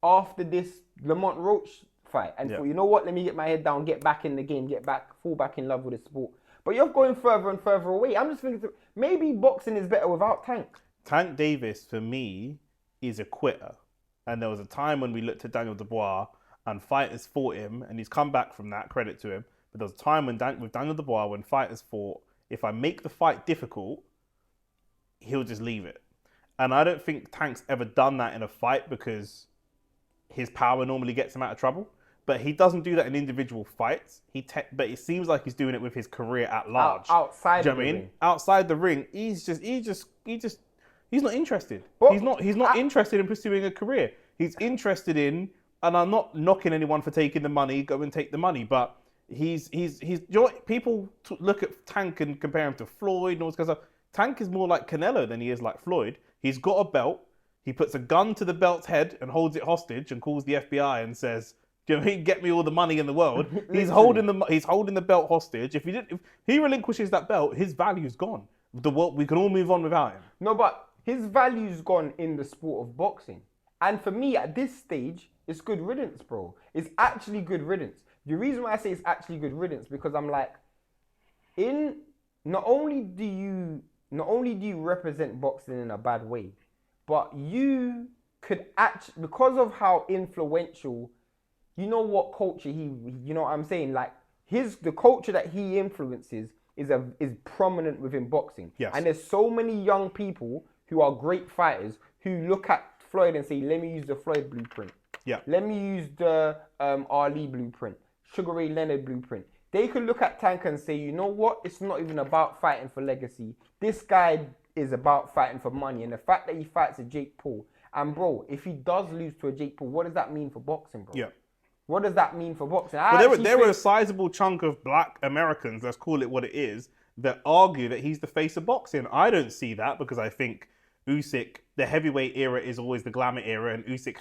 after this Lamont Roach fight. And thought, you know what? Let me get my head down, get back in the game, fall back in love with the sport. But you're going further and further away. I'm just thinking, maybe boxing is better without Tank. Tank Davis, for me, is a quitter. And there was a time when we looked at Daniel Dubois and fighters fought him, and he's come back from that, credit to him. But there was a time with Daniel Dubois when fighters fought, if I make the fight difficult, he'll just leave it. And I don't think Tank's ever done that in a fight because his power normally gets him out of trouble. But he doesn't do that in individual fights. But it seems like he's doing it with his career at large. Outside the ring. Outside the ring, he's not interested. But he's not interested in pursuing a career. He's interested in, and I'm not knocking anyone for taking the money, go and take the money, but people look at Tank and compare him to Floyd and all this kind of stuff. Tank is more like Canelo than he is like Floyd. He's got a belt. He puts a gun to the belt's head and holds it hostage and calls the FBI and says, "Do you know, get me all the money in the world." He's holding the belt hostage. If he relinquishes that belt, his value's gone. We can all move on without him. No, but his value's gone in the sport of boxing. And for me, at this stage, it's good riddance, bro. It's actually good riddance. The reason why I say it's actually good riddance, because I'm like, not only do you represent boxing in a bad way, but you could actually, because of how influential, you know what culture you know what I'm saying? Like the culture that he influences is prominent within boxing. Yes. And there's so many young people who are great fighters who look at Floyd and say, let me use the Floyd blueprint. Yeah. Let me use the Ali blueprint, Sugar Ray Leonard blueprint. They could look at Tank and say, you know what? It's not even about fighting for legacy. This guy is about fighting for money. And the fact that he fights a Jake Paul, and bro, if he does lose to a Jake Paul, what does that mean for boxing, bro? Yeah. What does that mean for boxing? There were a sizable chunk of black Americans, let's call it what it is, that argue that he's the face of boxing. I don't see that because I think Usyk, the heavyweight era is always the glamour era, and Usyk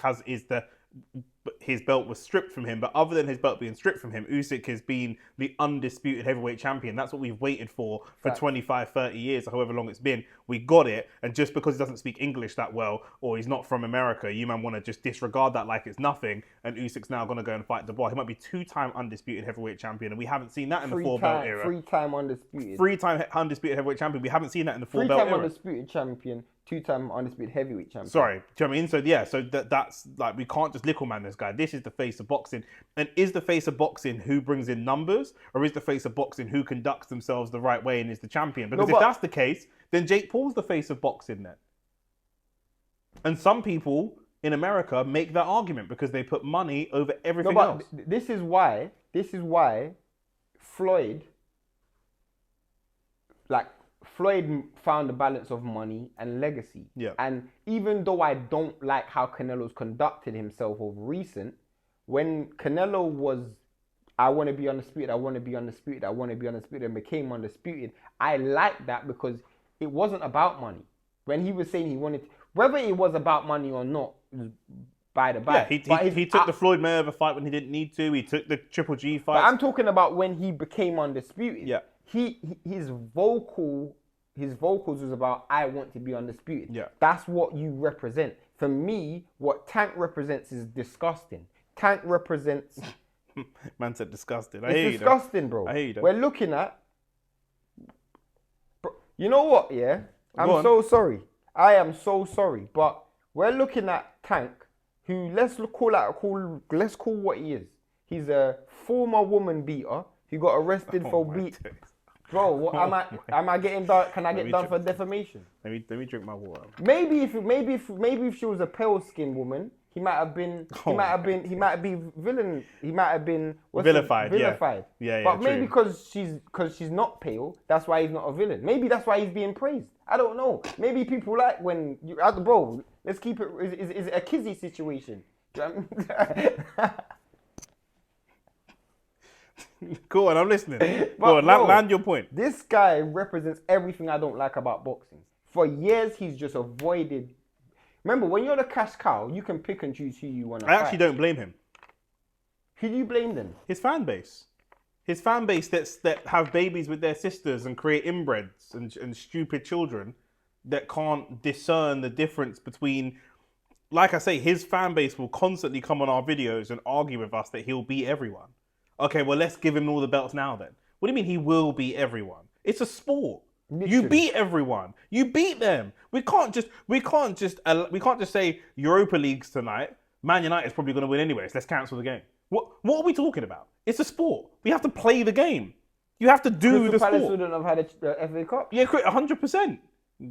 his belt was stripped from him. But other than his belt being stripped from him, Usyk has been the undisputed heavyweight champion. That's what we've waited for 25, 30 years, or however long it's been. We got it, and just because he doesn't speak English that well, or he's not from America, you man want to just disregard that like it's nothing, and Usyk's now going to go and fight Dubois. He might be two-time undisputed heavyweight champion, and we haven't seen that in the four-belt era. Three-time undisputed. Three-time undisputed heavyweight champion. We haven't seen that in the four-belt era. Three-time undisputed champion, two-time undisputed heavyweight champion. Sorry, do you know what I mean? So yeah, that's like, we can't just little man this guy. This is the face of boxing. And is the face of boxing who brings in numbers, or is the face of boxing who conducts themselves the right way and is the champion? Because if that's the case, then Jake Paul's the face of boxing then. And some people in America make that argument because they put money over everything else. This is why Floyd, like Floyd found a balance of money and legacy. Yeah. And even though I don't like how Canelo's conducted himself of recent, when Canelo was, I want to be undisputed, I want to be undisputed, I want to be undisputed, and became undisputed, I like that because it wasn't about money. When he was saying he wanted, whether it was about money or not, it was by the by. Yeah, he took the Floyd Mayweather fight when he didn't need to. He took the Triple G fight. But I'm talking about when he became undisputed. Yeah. His vocals was about, I want to be undisputed. Yeah. That's what you represent. For me, what Tank represents is disgusting. Tank represents... Man said disgusting. It's disgusting, bro. I hate it. We're looking at... Bro, you know what, yeah? I'm so sorry. I am so sorry. But we're looking at Tank, who, let's call what he is. He's a former woman beater who got arrested for beat... Bro, what am I getting done? Can I get done for defamation? Let me drink my water. Maybe if she was a pale skinned woman, he might have been vilified. Yeah. But maybe because she's not pale, that's why he's not a villain. Maybe that's why he's being praised. I don't know. Maybe people like when you, bro. Let's keep it. Is it a Kizzy situation? Go on, I'm listening. Go on, land your point. This guy represents everything I don't like about boxing. For years, he's just avoided. Remember, when you're the cash cow, you can pick and choose who you want to fight. I actually don't blame him. Who do you blame then? His fan base. His fan base that have babies with their sisters and create inbreds and stupid children that can't discern the difference between... Like I say, his fan base will constantly come on our videos and argue with us that he'll beat everyone. Okay, well, let's give him all the belts now then. What do you mean he will beat everyone? It's a sport. Literally. You beat everyone. You beat them. We can't just say Europa Leagues tonight. Man United's probably going to win anyway, so let's cancel the game. What are we talking about? It's a sport. We have to play the game. You have to do the sport. Palace wouldn't have had a FA Cup. Yeah, 100%.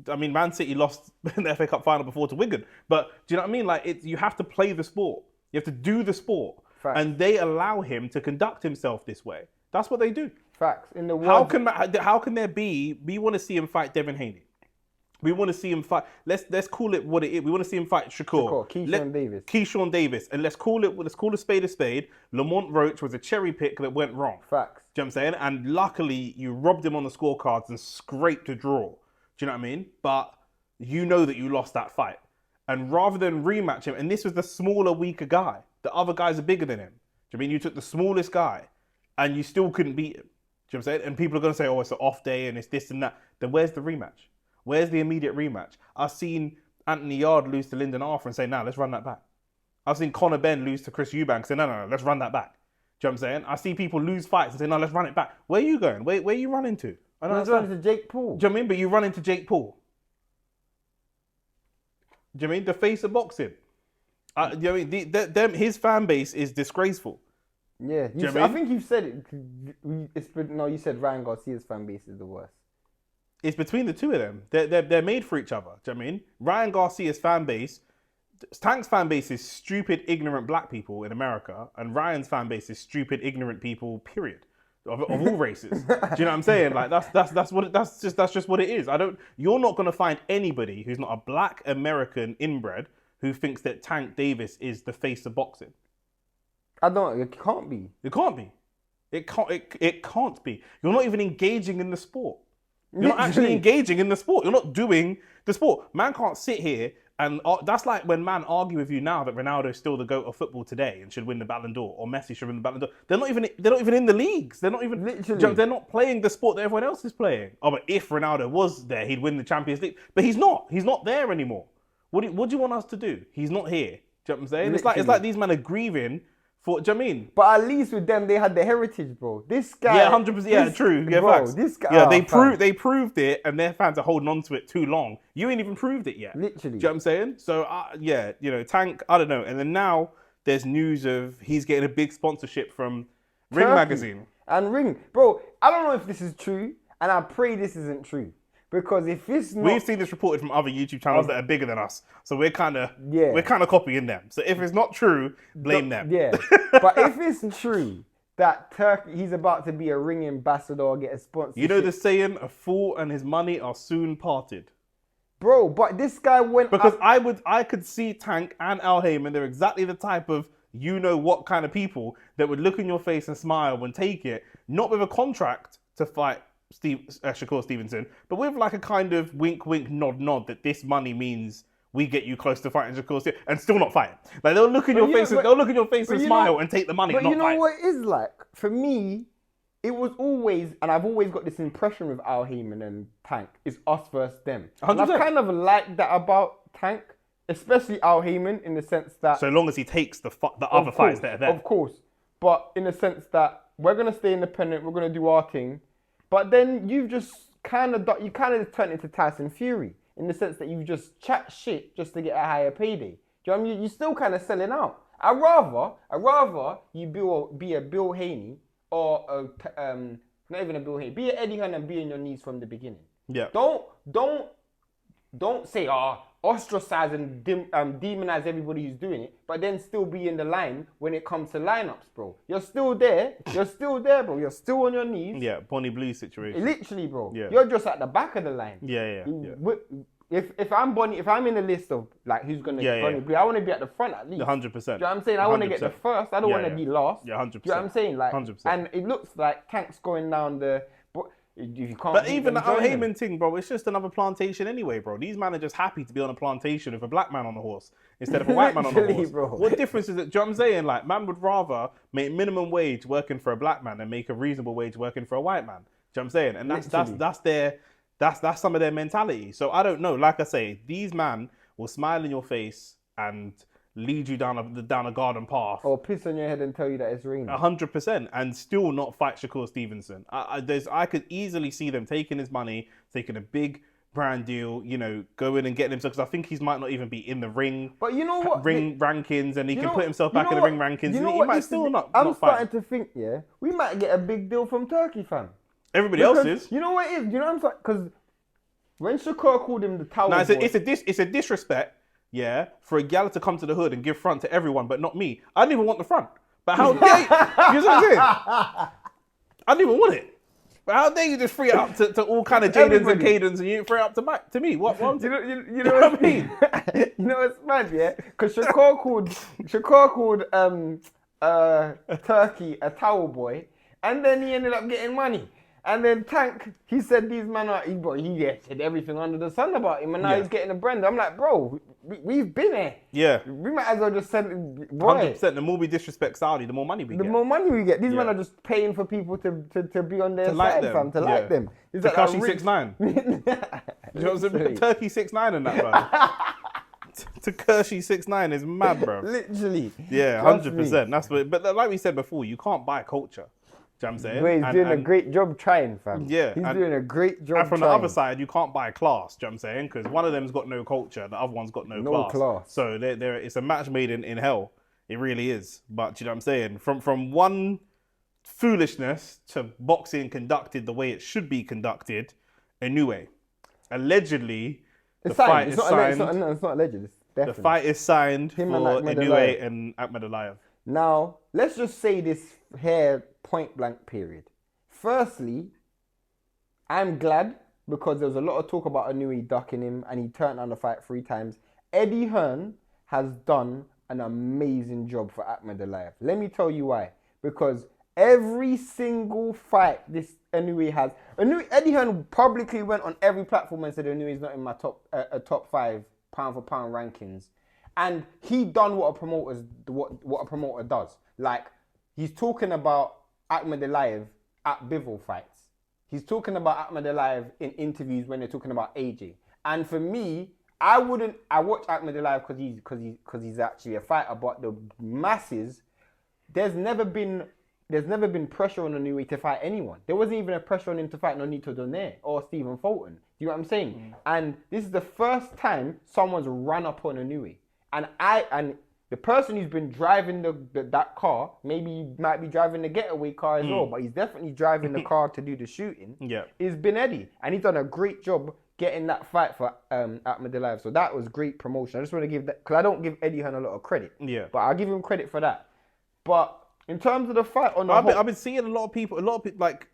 I mean, Man City lost the FA Cup final before to Wigan. But do you know what I mean? Like, you have to play the sport. You have to do the sport. Facts. And they allow him to conduct himself this way. That's what they do. Facts. In the world, how can there be? We want to see him fight Devin Haney. We want to see him fight. Let's call it what it is. We want to see him fight Shakur. Keyshawn Davis. And let's call a spade a spade. Lamont Roach was a cherry pick that went wrong. Facts. Do you know what I'm saying? And luckily you robbed him on the scorecards and scraped a draw. Do you know what I mean? But you know that you lost that fight. And rather than rematch him, and this was the smaller, weaker guy. The other guys are bigger than him. Do you know what I mean? You took the smallest guy and you still couldn't beat him. Do you know what I'm saying? And people are going to say, oh, it's an off day and it's this and that. Then where's the rematch? Where's the immediate rematch? I've seen Anthony Yard lose to Lyndon Arthur and say, nah, let's run that back. I've seen Conor Benn lose to Chris Eubank and say, no, let's run that back. Do you know what I'm saying? I see people lose fights and say, no, let's run it back. Where are you going? Where are you running to? Let's run to Jake Paul. Do you know what I mean? But you run into Jake Paul. Do you know what I mean? The face of boxing. You know what I mean? His fan base is disgraceful. Yeah, I think you said it. No, you said Ryan Garcia's fan base is the worst. It's between the two of them. They're made for each other. Do you know what I mean? Ryan Garcia's fan base, Tank's fan base is stupid, ignorant black people in America, and Ryan's fan base is stupid, ignorant people. Period. Of all races. Do you know what I'm saying? Like that's just what it is. You're not gonna find anybody who's not a black American inbred who thinks that Tank Davis is the face of boxing. It can't be. It can't be. It can't be. You're not even engaging in the sport. You're not actually engaging in the sport. You're not doing the sport. Man can't sit here and that's like when man argue with you now that Ronaldo is still the GOAT of football today and should win the Ballon d'Or, or Messi should win the Ballon d'Or. They're not even in the leagues. They're not even literally. They're not playing the sport that everyone else is playing. Oh, but if Ronaldo was there, he'd win the Champions League. But he's not. He's not there anymore. What do you want us to do? He's not here. Do you know what I'm saying? It's like these men are grieving. Do you know what I mean? But at least with them, they had the heritage, bro. This guy... Yeah, 100%. Yeah, true. Yeah, bro, facts. This guy... Yeah, they proved it, and their fans are holding on to it too long. You ain't even proved it yet. Literally. Do you know what I'm saying? So, yeah, Tank, I don't know. And then now, there's news of he's getting a big sponsorship from Ring Magazine. And Ring. Bro, I don't know if this is true, and I pray this isn't true. Because if it's not... We've seen this reported from other YouTube channels that are bigger than us. So we're kind of copying them. So if it's not true, blame them. Yeah. But if it's true, that Turkey, he's about to be a ring ambassador, get a sponsorship. You know the saying, a fool and his money are soon parted. Bro, but this guy went Because I could see Tank and Al Heyman, they're exactly the type of what kind of people that would look in your face and smile and take it, not with a contract to fight Shakur Stevenson, but with like a kind of wink, wink, nod, nod that this money means we get you close to fighting Shakur Stevenson and still not fight. Like they'll look in your face, they'll look in your face and smile and take the money. But and not you know fight. what it is like? For me, it was always, and I've always got this impression with Al Heyman and Tank, is us versus them. 100%. And I've kind of liked that about Tank, especially Al Heyman, in the sense that... So long as he takes the other fights that are there. Of course. But in the sense that we're going to stay independent, we're going to do our thing. But then you've just kind of turned into Tyson Fury, in the sense that you just chat shit just to get a higher payday. Do you know what I mean? You're still kind of selling out. I'd rather you be a Bill Haney or not even a Bill Haney. Be an Eddie Hearn and be on your knees from the beginning. Yeah. Don't say ostracize and demonize everybody who's doing it, but then still be in the line when it comes to lineups, bro. You're still there, bro. You're still on your knees. Yeah, Bonnie Blue situation. Literally, bro. Yeah. You're just at the back of the line. Yeah. If I'm Bonnie, if I'm in the list of like who's gonna Bonnie Blue, I want to be at the front at least. 100%. Do you know what I'm saying? I want to get the first. I don't want to be last. Yeah, 100%. Do you know what I'm saying? Like, 100%. and it looks like Tank's going down the. If you can't. But even the Al Heyman thing, bro, it's just another plantation anyway, bro. These men are just happy to be on a plantation with a black man on the horse instead of a white man on the horse. Bro. What difference is it? Do you know what I'm saying? Like, man would rather make minimum wage working for a black man than make a reasonable wage working for a white man. Do you know what I'm saying? And that's some of their mentality. So I don't know. Like I say, these men will smile in your face and lead you down a garden path, or piss on your head and tell you that it's raining. 100%, and still not fight Shakur Stevenson. I could easily see them taking his money, taking a big brand deal, going and getting himself, because I think he might not even be in the ring. But you know what? Ring rankings, and he can put himself back in the ring rankings. He might still not. I'm starting to think, we might get a big deal from Turkey, fam. Everybody else is. You know what it is? You know what I'm saying? Because when Shakur called him the towel boy, it's a disrespect. Yeah, for a gal to come to the hood and give front to everyone, but not me. I didn't even want the front. But how dare you? You know what I'm saying? I didn't even want it. But how dare you just free it up to all kind of Jadens and Cadens, and you didn't free it up to me? What? You know what I mean? You know what's mad, yeah? Because Shakur called Turkey a towel boy, and then he ended up getting money. And then Tank, he said these men are, he said everything under the sun about him, and now he's getting a brand. I'm like, bro, we've been there. Yeah. We might as well just send, 100%. The more we disrespect Saudi, the more money we get. The more money we get. These men are just paying for people to be on their side, fam, to like them. Takashi 6ix9ine. You know what I'm saying? Turkey 6ix9ine and that, bro. Takashi 6ix9ine is mad, bro. Literally. Yeah, 100%. That's what. But like we said before, you can't buy culture. Do you know what I'm saying? Well, he's doing a great job trying, fam. Yeah. He's doing a great job. And from the other side, you can't buy class. Do you know what I'm saying? Because one of them's got no culture, the other one's got no class. So it's a match made in hell. It really is. But do you know what I'm saying? From one foolishness to boxing conducted the way it should be conducted, inoue. Allegedly, the fight is signed. It's not alleged. It's definitely. The fight is signed for Inoue and Akhmadaliev. Now, let's just say this here point blank period. Firstly, I'm glad because there was a lot of talk about Inoue ducking him and he turned down the fight 3 times. Eddie Hearn has done an amazing job for Akhmadaliev. Let me tell you why. Because every single fight this Inoue has, Eddie Hearn publicly went on every platform and said Inoue is not in my top 5 pound for pound rankings. And he done what a promoter does. Like, he's talking about Akhmadaliev at Bivol fights. He's talking about Akhmadaliev in interviews when they're talking about AJ. And for me, I watch Akhmadaliev because he's actually a fighter. But the masses, there's never been pressure on Inoue to fight anyone. There wasn't even a pressure on him to fight Nonito Donaire or Stephen Fulton. Do you know what I'm saying? And this is the first time someone's run up on Inoue. And the person who's been driving that car, maybe he might be driving the getaway car as well, but he's definitely driving the car to do the shooting, is been Eddie. And he's done a great job getting that fight for Akhmadaliev. So that was great promotion. I just want to give that, because I don't give Eddie Hearn a lot of credit. Yeah. But I'll give him credit for that. But In terms of the fight on the I've been seeing a lot of people, like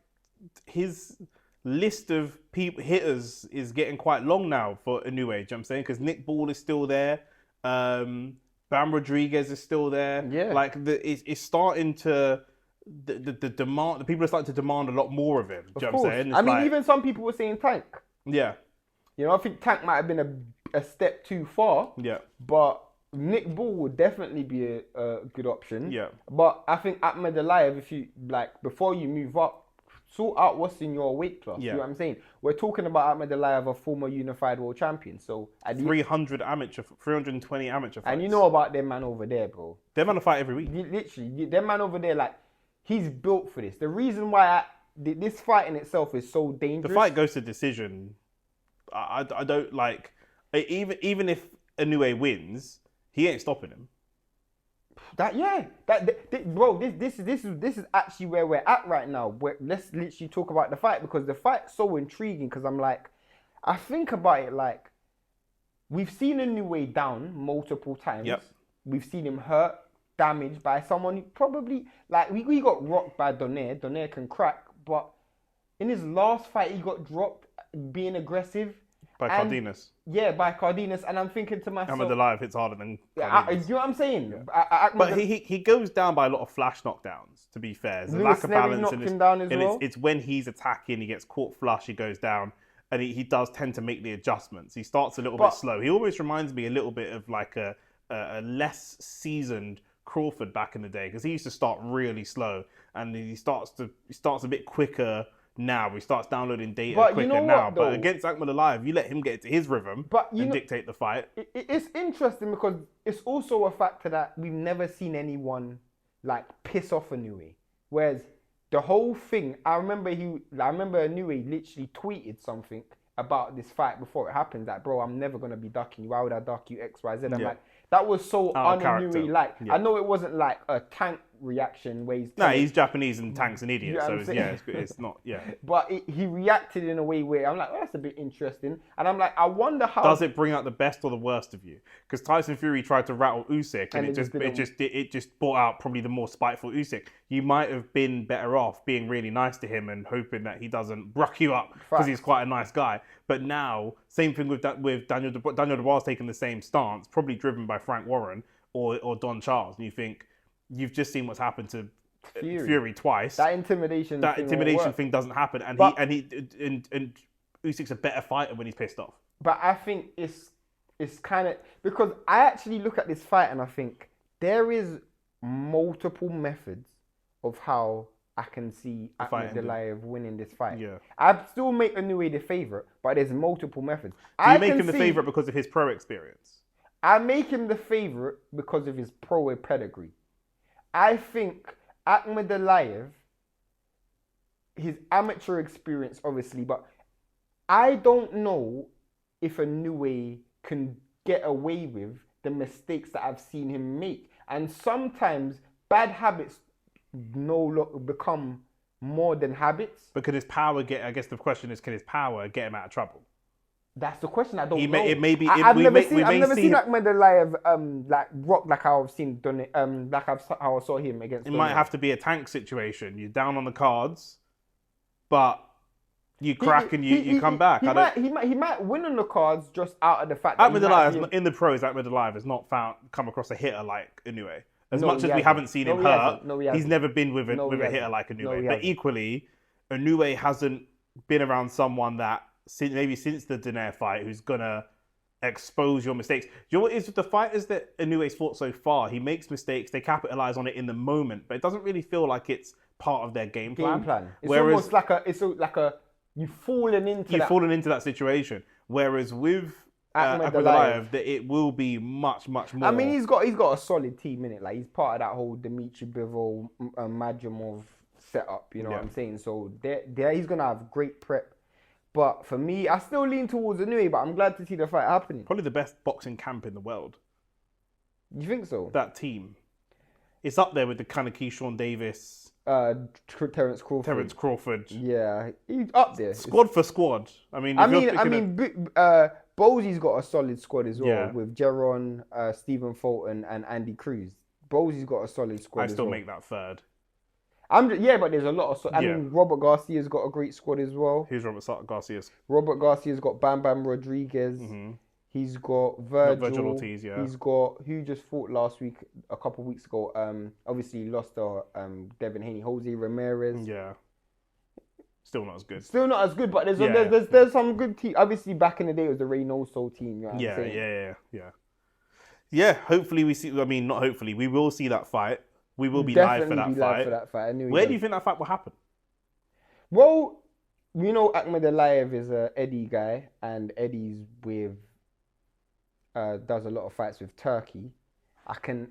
his list of people hitters is getting quite long now for Inoue. Do you know what I'm saying? Because Nick Ball is still there, Bam Rodriguez is still there. Yeah, like it's starting to the demand. The people are starting to demand a lot more of him. Do you know what I'm saying? I mean, even some people were saying Tank. Yeah. You know, I think Tank might have been a step too far. Yeah. But Nick Ball would definitely be a good option. Yeah. But I think Akhmadaliev, if you like, before you move up, sort out what's in your weight class. Yeah. You know what I'm saying? We're talking about Akhmadaliev, a former unified world champion. So 320 amateur fights. And you know about them man over there, bro. They're man to fight every week. Literally, them man over there, like, he's built for this. The reason why this fight in itself is so dangerous. The fight goes to decision. I don't like, even if Inoue wins, he ain't stopping him. Bro, this is actually where we're at right now. Let's literally talk about the fight, because the fight's so intriguing. Because I'm like, I think about it like, we've seen Inoue down multiple times. Yep. We've seen him hurt, damaged by someone who probably, like, we got rocked by Donaire. Donaire can crack, but in his last fight, he got dropped being aggressive. By Cardenas. Yeah, by Cardenas. And I'm thinking to myself... Akhmadaliev hits harder than you know Cardenas. what I'm saying? Yeah. But he goes down by a lot of flash knockdowns, to be fair. There's a lack of balance. It's when he's attacking, he gets caught flush, he goes down. And he does tend to make the adjustments. He starts a little bit slow. He almost reminds me a little bit of like a less seasoned Crawford back in the day, because he used to start really slow, and he starts a bit quicker now. He starts downloading data quicker now. But against Akhmadaliev, you let him get into his rhythm and dictate the fight. It's interesting because it's also a factor that we've never seen anyone like piss off Inoue. Whereas the whole thing, I remember Inoue literally tweeted something about this fight before it happened. Like, bro, I'm never gonna be ducking you. Why would I duck you? X, Y, Z. I'm like, that was so un-Inoue like. Yeah. I know it wasn't like a Tank reaction where he's Japanese and Tank's an idiot. So it's not. Yeah. But he reacted in a way where I'm like, well, that's a bit interesting. And I'm like, I wonder how does it bring out the best or the worst of you? Because Tyson Fury tried to rattle Usyk, and it just brought out probably the more spiteful Usyk. You might have been better off being really nice to him and hoping that he doesn't bruck you up, because he's quite a nice guy. But now, same thing with Daniel Dubois taking the same stance, probably driven by Frank Warren or Don Charles, and you think, you've just seen what's happened to Fury twice. That intimidation thing doesn't happen, and Usyk's a better fighter when he's pissed off. But I think it's kind of, because I actually look at this fight and I think there is multiple methods of how I can see Akhmadaliev winning this fight. Yeah, I still make Inoue the favorite, but there's multiple methods. Do you make him the favorite because of his pro experience? I make him the favorite because of his pro pedigree. I think Akhmadaliev, his amateur experience, obviously, but I don't know if Inoue can get away with the mistakes that I've seen him make. And sometimes bad habits become more than habits. But can his power I guess the question is, can his power get him out of trouble? That's the question. I don't know. I've never seen Akhmadaliev like rock like how I've seen done it. How I saw him against. It might have to be a Tank situation. You're down on the cards, but you crack and you come back. He might win on the cards just out of the fact that Akhmadaliev in the pros. Akhmadaliev has not come across a hitter like Inoue. As much as we haven't seen him hurt, he's never been with a hitter like Inoue. But equally, Inoue hasn't been around someone that, since the Donaire fight, who's gonna expose your mistakes. Do you know what is with the fighters that Inoue's fought so far? He makes mistakes, they capitalize on it in the moment, but it doesn't really feel like it's part of their game plan. It's almost like you've fallen into that situation. Whereas with Akhmadaliev, that it will be much more. I mean, he's got a solid team in it. Like, he's part of that whole Dmitry Bivol, Madrimov setup. You know what I'm saying? So there, he's gonna have great prep. But for me, I still lean towards Inoue, but I'm glad to see the fight happening. Probably the best boxing camp in the world. You think so? That team. It's up there with the kind of Keyshawn Davis. Terence Crawford. Yeah, he's up there. Squad for squad. Bosey's got a solid squad as well, with Jeron, Stephen Fulton, and Andy Cruz. Bosey's got a solid squad. I still as well. make that third. But there's a lot of. I Yeah. mean, Robert Garcia's got a great squad as well. Who's Robert Garcia's? Robert Garcia's got Bam Bam Rodriguez. He's got Virgil. Virgil Ortiz, yeah. He's got who just fought last week, a couple of weeks ago. Obviously he lost to Devin Haney, Jose Ramirez. Yeah. Still not as good. Still not as good, but there's some good team. Obviously, back in the day, it was the Reynoso team. You know what I'm saying? Yeah, hopefully we see. I mean, not hopefully. We will see that fight. We will be live for that fight. Where do you think that fight will happen? Well, you know, Akhmadaliev is a Eddie guy, and Eddie's does a lot of fights with Turkey. I can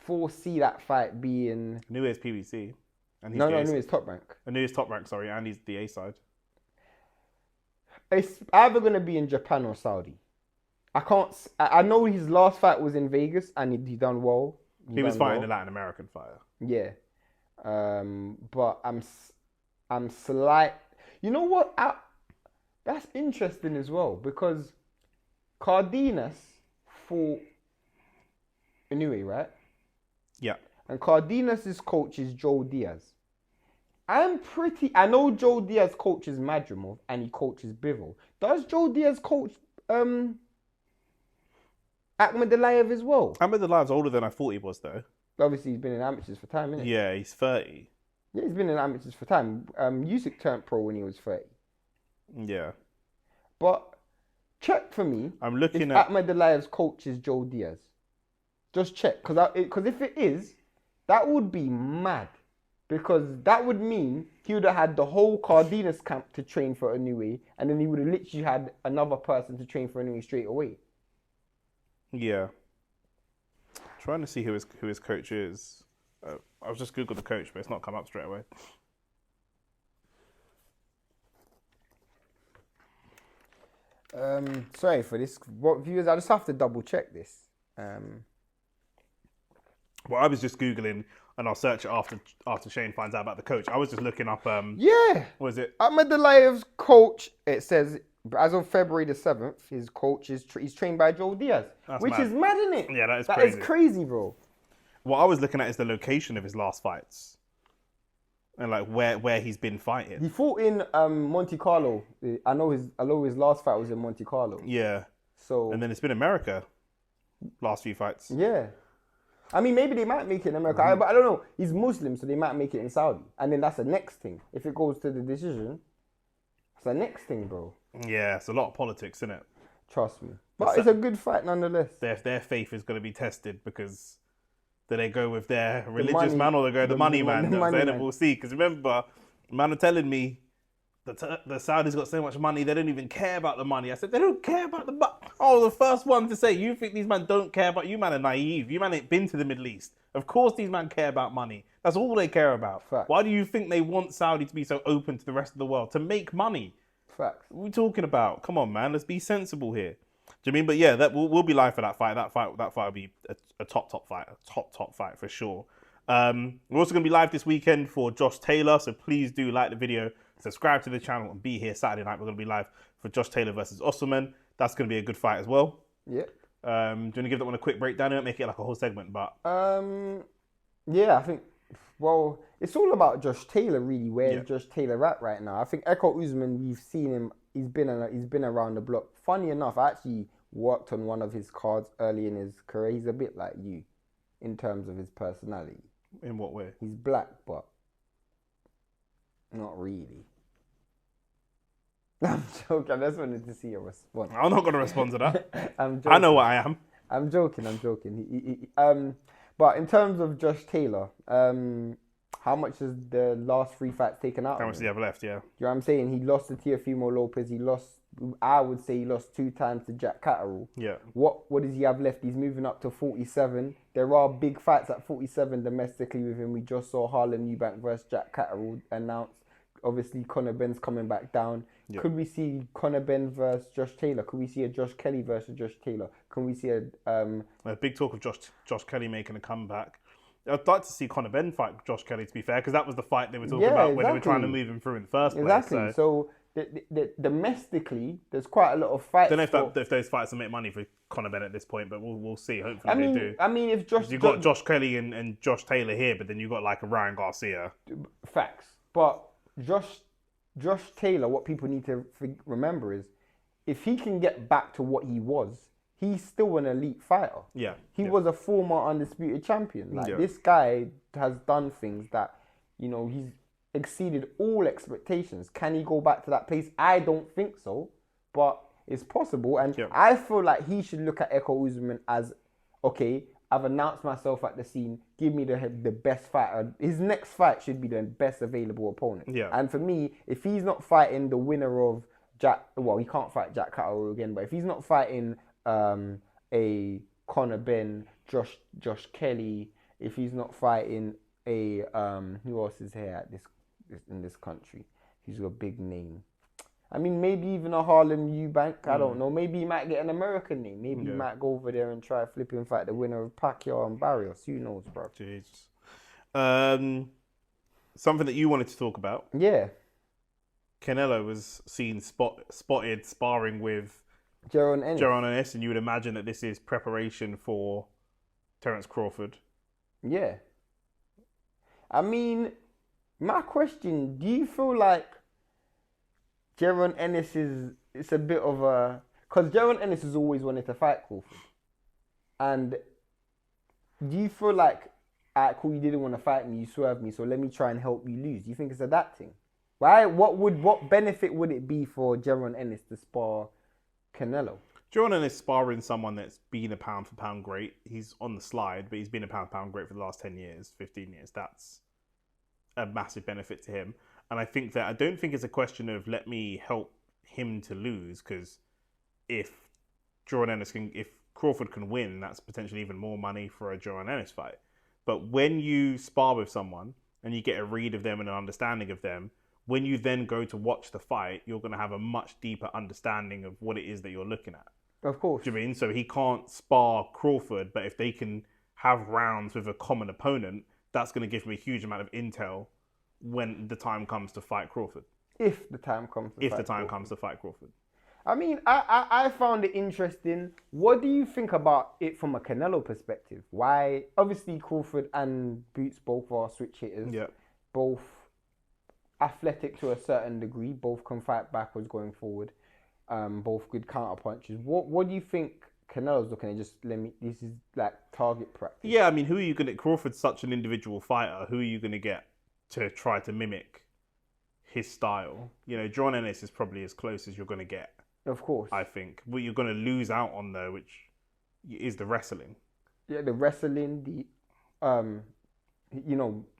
foresee that fight being Inoue is PBC. And Inoue is Top Rank. Inoue is Top Rank, sorry, and he's the A side. It's either going to be in Japan or Saudi. I know his last fight was in Vegas, and he done well. He was fighting a Latin American fighter. Yeah. But I'm slight. You know what? That's interesting as well, because Cardenas fought Inoue, right? Yeah. And Cardenas' coach is Joe Diaz. I know Joe Diaz coaches Madrimov and he coaches Bivol. Does Joe Diaz coach Akhmadaliev as well? Akhmadaliev's older than I thought he was, though. Obviously, he's been in amateurs for time, isn't he? Yeah, he's 30. Yeah, he's been in amateurs for time. Usyk turned pro when he was 30. Yeah. But check for me. I'm looking if at Akhmadaliev's coach is Joe Diaz. Just check, because if it is, that would be mad. Because that would mean he would have had the whole Cardenas camp to train for Inoue, and then he would have literally had another person to train for Inoue straight away. Yeah. Trying to see who his coach is. I was just Googled the coach, but it's not come up straight away. Sorry for this. What viewers? I just have to double check this. Well, I was just Googling, and I'll search it after Shane finds out about the coach. I was just looking up. Yeah. What is it? Akhmadaliev's coach. It says as of February the 7th, his coach he's trained by Joe Diaz, which is mad, isn't it? Yeah, that is crazy. That is crazy, bro. What I was looking at is the location of his last fights, and like where he's been fighting. He fought in Monte Carlo. I know his last fight was in Monte Carlo. Yeah. So. And then it's been America. Last few fights. Yeah. I mean, maybe they might make it in America, but I don't know. He's Muslim, so they might make it in Saudi. And then that's the next thing. If it goes to the decision, it's the next thing, bro. Yeah, it's a lot of politics, isn't it? Trust me. But it's a good fight nonetheless. Their faith is going to be tested, because do they go with their religious man or they go the money man? We'll see. Because remember, man are telling me the Saudis got so much money, they don't even care about the money. I said, they don't care about the money. Oh, the first one to say, you think these men don't care about, you man are naive. You man ain't been to the Middle East. Of course these men care about money. That's all they care about. Fact. Why do you think they want Saudi to be so open to the rest of the world? To make money. Facts. What are we talking about? Come on, man. Let's be sensible here. Do you mean? But yeah, that we'll be live for that fight. That fight will be a top fight. A top fight for sure. We're also going to be live this weekend for Josh Taylor. So please do like the video, subscribe to the channel, and be here Saturday night. We're going to be live for Josh Taylor versus Osman. That's going to be a good fight as well. Yeah. Do you want to give that one a quick breakdown? Don't make it like a whole segment, but yeah, I think. Well, it's all about Josh Taylor, really. Where's Josh Taylor at right now? I think Echo Usman, we've seen him. He's been around the block. Funny enough, I actually worked on one of his cards early in his career. He's a bit like you, in terms of his personality. In what way? He's black, but not really. I'm joking. I just wanted to see your response. I'm not going to respond to that. I'm joking. I know what I am. I'm joking. But in terms of Josh Taylor, how much has the last 3 fights taken out? How much do you have left? Yeah. You know what I'm saying? He lost to Teofimo Lopez. I would say he lost 2 times to Jack Catterall. Yeah. What does he have left? He's moving up to 47. There are big fights at 47 domestically with him. We just saw Harlan Eubank versus Jack Catterall announced. Obviously, Conor Benn's coming back down. Yep. Could we see Conor Benn versus Josh Taylor? Could we see a Josh Kelly versus Josh Taylor? Can we see a big talk of Josh Kelly making a comeback? I'd like to see Conor Benn fight Josh Kelly, to be fair, because that was the fight they were talking about when they were trying to move him through in the first place. Exactly. So domestically, there's quite a lot of fights. I don't know if those fights will make money for Conor Benn at this point, but we'll see. Hopefully they do. I mean, if Josh... You've got Josh Kelly and Josh Taylor here, but then you've got like a Ryan Garcia. Facts. But Josh Taylor, what people need to remember is, if he can get back to what he was, he's still an elite fighter. Yeah. He was a former undisputed champion. Like, this guy has done things that, you know, he's exceeded all expectations. Can he go back to that place? I don't think so, but it's possible. And I feel like he should look at Echo Usman as, okay, I've announced myself at the scene. Give me the best fighter. His next fight should be the best available opponent. Yeah. And for me, if he's not fighting the winner of he can't fight Jack Catterall again, but if he's not fighting a Conor Benn, Josh Kelly, if he's not fighting a who else is here at in this country? Who's got a big name? I mean, maybe even a Harlem Eubank. I don't know. Maybe he might get an American name. Maybe he might go over there and try flipping fight the winner of Pacquiao and Barrios. Who knows, bro? Jesus. Something that you wanted to talk about. Yeah. Canelo was seen spotted sparring with Gervonta Ennis, and you would imagine that this is preparation for Terence Crawford. Yeah. I mean, my question, do you feel like Gervonta Ennis it's a bit of a... Because Gervonta Ennis has always wanted to fight Crawford. And do you feel like, alright, cool, you didn't want to fight me, you swerved me, so let me try and help you lose? Do you think it's that thing? Right? What benefit would it be for Gervonta Ennis to spar Canelo? Gervonta Ennis sparring someone that's been a pound for pound great. He's on the slide, but he's been a pound for pound great for the last 10 years, 15 years. That's a massive benefit to him. And I don't think it's a question of let me help him to lose, because if Crawford can win, that's potentially even more money for a Gervonta Ennis fight. But when you spar with someone and you get a read of them and an understanding of them, when you then go to watch the fight, you're going to have a much deeper understanding of what it is that you're looking at. Of course. Do you mean? So he can't spar Crawford, but if they can have rounds with a common opponent, that's going to give him a huge amount of intel when the time comes to fight Crawford. If the time comes to fight Crawford. I mean, I found it interesting. What do you think about it from a Canelo perspective? Why? Obviously, Crawford and Boots both are switch hitters. Yeah. Both athletic to a certain degree. Both can fight backwards going forward. Both good counter punches. What do you think Canelo's looking at? This is like target practice. Yeah, I mean, who are you going to... Crawford's such an individual fighter. Who are you going to get to try to mimic his style? You know, John Ennis is probably as close as you're going to get. Of course. I think. What you're going to lose out on, though, which is the wrestling. Yeah, the wrestling, the actual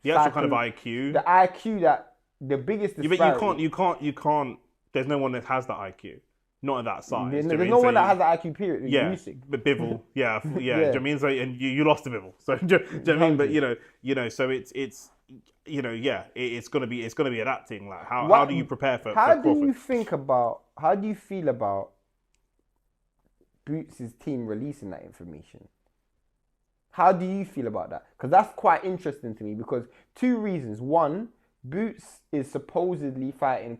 kind of IQ. The IQ that... The biggest disparity... But you can't... There's no one that has that IQ. Not at that size. There's no one that has that IQ, period. Yeah, but Bivol, yeah. Do you know what I mean? So, and you lost to Bivol. So, do you know what I mean? But, so it's gonna be adapting. Like, how do you prepare for Crawford? How do you feel about Boots' team releasing that information? How do you feel about that? Because that's quite interesting to me, because two reasons. One, Boots is supposedly fighting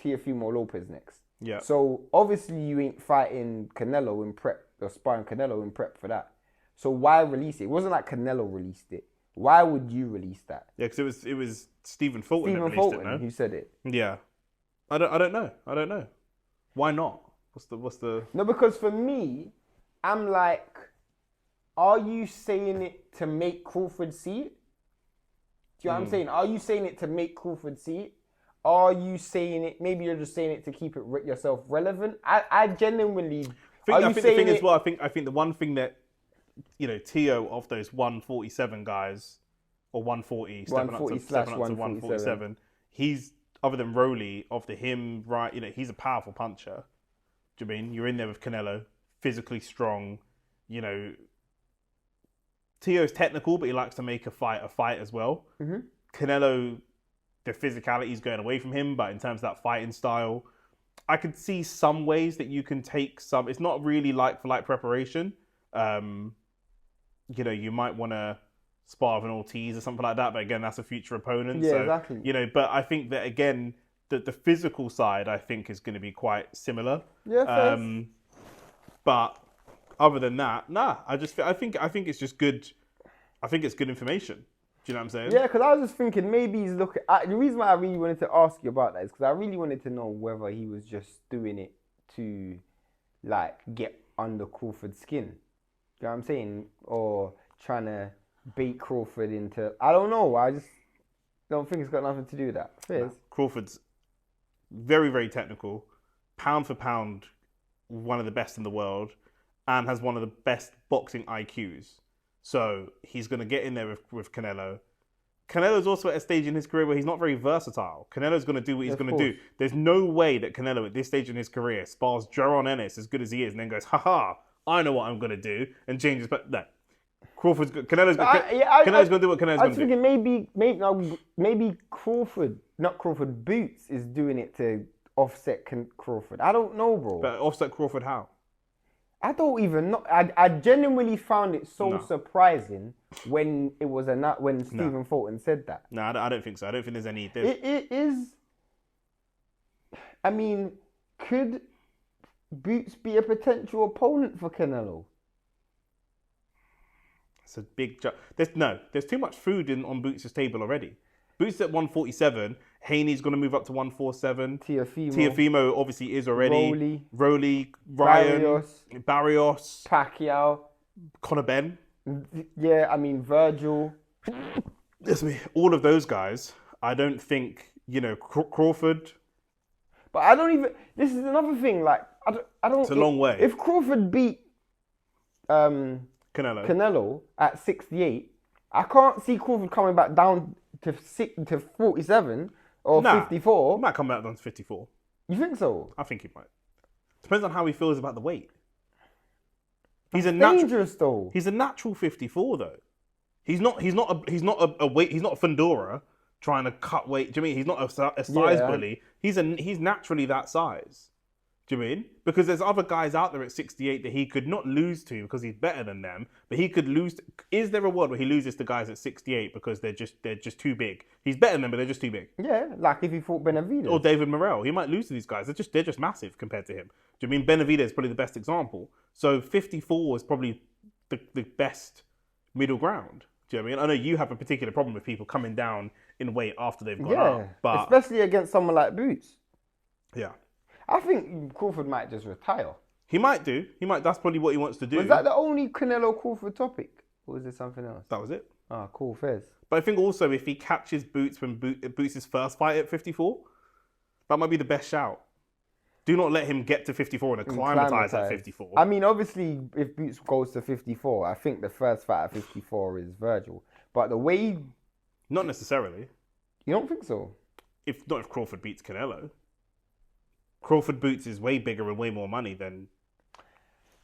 Teofimo Lopez next. Yeah. So obviously you ain't fighting Canelo in prep or sparring Canelo in prep for that. So why release it? It wasn't like Canelo released it. Why would you release that? Yeah, because it was Stephen Fulton that released it, no? Who said it. Yeah. I don't know. Why not? What's the... No, because for me, I'm like, are you saying it to make Crawford see it? Do you know what I'm saying? Are you saying it to make Crawford see it? Are you saying it... Maybe you're just saying it to keep it yourself relevant. I genuinely... I think the thing as well, I think the one thing that, Tio of those 147 guys, or 140, stepping up to 147, he's, other than Rolly, after him, right, he's a powerful puncher. Do you mean? You're in there with Canelo, physically strong, Tio's technical, but he likes to make a fight as well. Mm-hmm. Canelo, the physicality is going away from him, but in terms of that fighting style, I could see some ways that you can take some... It's not really like for like preparation. You might want to spar with an Ortiz or something like that, but again, that's a future opponent. Yeah, so, exactly. But I think that, again, the physical side, I think, is going to be quite similar. Yeah, but other than that, nah. I think it's just good. I think it's good information. Do you know what I'm saying? Yeah, because I was just thinking maybe he's looking. The reason why I really wanted to ask you about that is because I really wanted to know whether he was just doing it to, like, get under Crawford's skin. You know what I'm saying? Or trying to bait Crawford into. I don't know. I just don't think it's got nothing to do with that. Fairs. Crawford's very, very technical, pound for pound, one of the best in the world, and has one of the best boxing IQs. So he's going to get in there with Canelo. Canelo's also at a stage in his career where he's not very versatile. Canelo's going to do what he's going to do. There's no way that Canelo at this stage in his career spars Gervonta Ennis as good as he is and then goes, haha, I know what I'm going to do, and changes. But no. Canelo's going to do what Canelo's I was going to do. thinking maybe Crawford, not Crawford, Boots is doing it to offset Crawford. I don't know, bro. But offset Crawford how? I don't even know. I genuinely found it so surprising when it was when Stephen Fulton said that. No, I don't think so. I don't think there's any. It is. I mean, could Boots be a potential opponent for Canelo? It's a big jump. There's too much food on Boots' table already. Boots at 147. Haney's going to move up to 147. Tiafimo obviously is already. Rolly, Ryan, Barrios, Pacquiao, Conor Ben. Yeah, I mean Virgil. Listen, all of those guys. I don't think Crawford. But I don't even. This is another thing. Like I don't. It's a long way. If Crawford beat Canelo at 68, I can't see Crawford coming back down to 47 or 54. He might come back down to 54. You think so? I think he might. Depends on how he feels about the weight. He's dangerous though. He's a natural 54 though. He's not a weight. He's not a Fundora trying to cut weight. Do you mean he's not a size bully? He's naturally that size. Do you mean? Because there's other guys out there at 68 that he could not lose to because he's better than them, but he could lose. Is there a world where he loses to guys at 68 because they're just too big? He's better than them, but they're just too big. Yeah, like if he fought Benavidez or David Morrell, he might lose to these guys. They're just massive compared to him. Do you mean Benavidez is probably the best example? So 54 is probably the best middle ground. Do you know what I mean? I know you have a particular problem with people coming down in weight after they've gone up, but especially against someone like Boots. Yeah. I think Crawford might just retire. He might do. That's probably what he wants to do. Was that the only Canelo Crawford topic? Or was there something else? That was it. Ah, cool, fairs. But I think also if he catches Boots when Boots' first fight at 54, that might be the best shout. Do not let him get to 54 and acclimatise at 54. I mean, obviously, if Boots goes to 54, I think the first fight at 54 is Virgil. But the way... Not necessarily. You don't think so? If Crawford beats Canelo. Crawford Boots is way bigger and way more money than...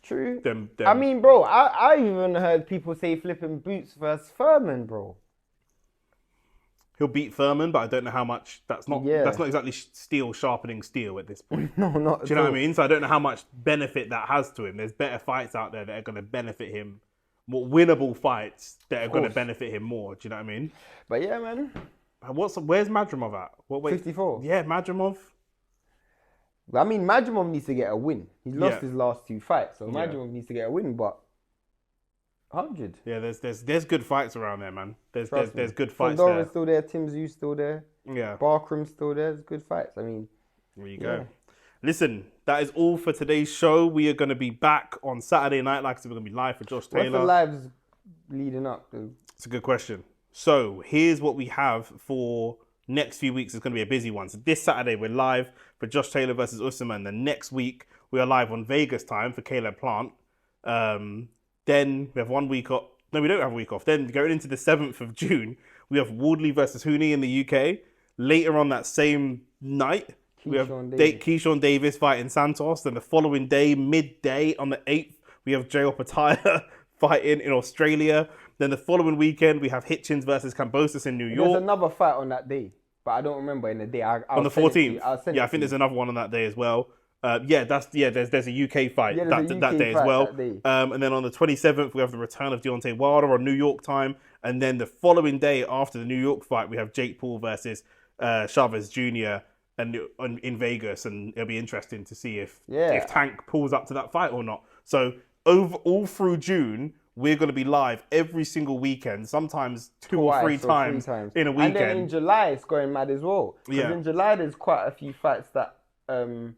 True. I mean, bro, I even heard people say flipping Boots versus Furman, bro. He'll beat Furman, but I don't know how much. That's not exactly steel sharpening steel at this point. No, not. Do you know what I mean? So I don't know how much benefit that has to him. There's better fights out there that are going to benefit him, more winnable fights that are going to benefit him more. Do you know what I mean? But yeah, man. Where's Madrimov at? What weight? 54. Yeah, Madrimov. I mean, Madrimov needs to get a win. He's lost his last 2 fights, so Madrimov needs to get a win. But 100. Yeah, there's good fights around there, man. There's good fights Fondora's still there. Tim Zhu's still there. Yeah. Barkram's still there. There's good fights. I mean, there you go. Listen, that is all for today's show. We are going to be back on Saturday night. Like I said, we're going to be live for Josh Taylor. What's the lives leading up to? It's a good question. So here's what we have for next few weeks. It's going to be a busy one. So this Saturday, we're live for Josh Taylor versus Usman. The next week, we are live on Vegas time for Caleb Plant. Then we have 1 week off. No, we don't have a week off. Then going into the 7th of June, we have Wardley versus Hooney in the UK. Later on that same night, we have Keyshawn Davis fighting Santos. Then the following day, midday on the 8th, we have Jay Opataya fighting in Australia. Then the following weekend, we have Hitchens versus Kambosos in New York. There's another fight on that day, but I don't remember in the day. On the 14th. I think there's another one on that day as well. There's a UK fight that day as well. And then on the 27th, we have the return of Deontay Wilder on New York time. And then the following day after the New York fight, we have Jake Paul versus Chavez Jr. in Vegas. And it'll be interesting to see if Tank pulls up to that fight or not. So over all through June, we're going to be live every single weekend, sometimes two or three times in a weekend. And then in July, it's going mad as well. Because in July, there's quite a few fights that I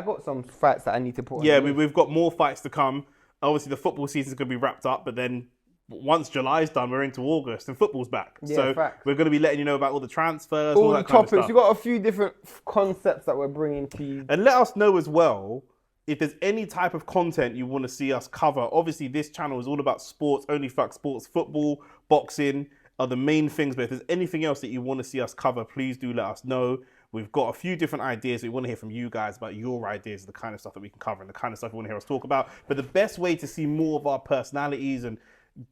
got some fights that I need to put on. Yeah, we've got more fights to come. Obviously, the football season's going to be wrapped up, but then once July's done, we're into August and football's back. Yeah, so facts. we're going to be letting you know about all the transfers, all all the that kind of topics. stuff. We've got a few different concepts that we're bringing to you. And let us know as well if there's any type of content you want to see us cover. Obviously, this channel is all about sports, OnlyFacts sports, football, boxing are the main things. But if there's anything else that you want to see us cover, please do let us know. We've got a few different ideas. We want to hear from you guys about your ideas, the kind of stuff that we can cover and the kind of stuff you want to hear us talk about. But the best way to see more of our personalities and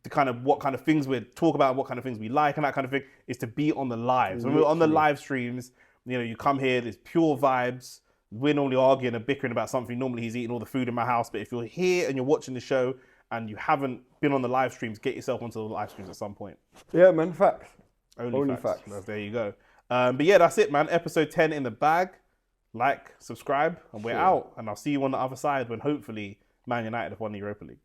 the kind of what kind of things we talk about, what kind of things we like and that kind of thing is to be on the lives. When we're on the live streams, you know, you come here, there's pure vibes. We're normally arguing and bickering about something. Normally he's eating all the food in my house. But if you're here and you're watching the show and you haven't been on the live streams, get yourself onto the live streams at some point. Yeah, man, facts. Only facts. There you go. But yeah, that's it, man. Episode 10 in the bag. Like, subscribe, and we're out. And I'll see you on the other side when hopefully Man United have won the Europa League.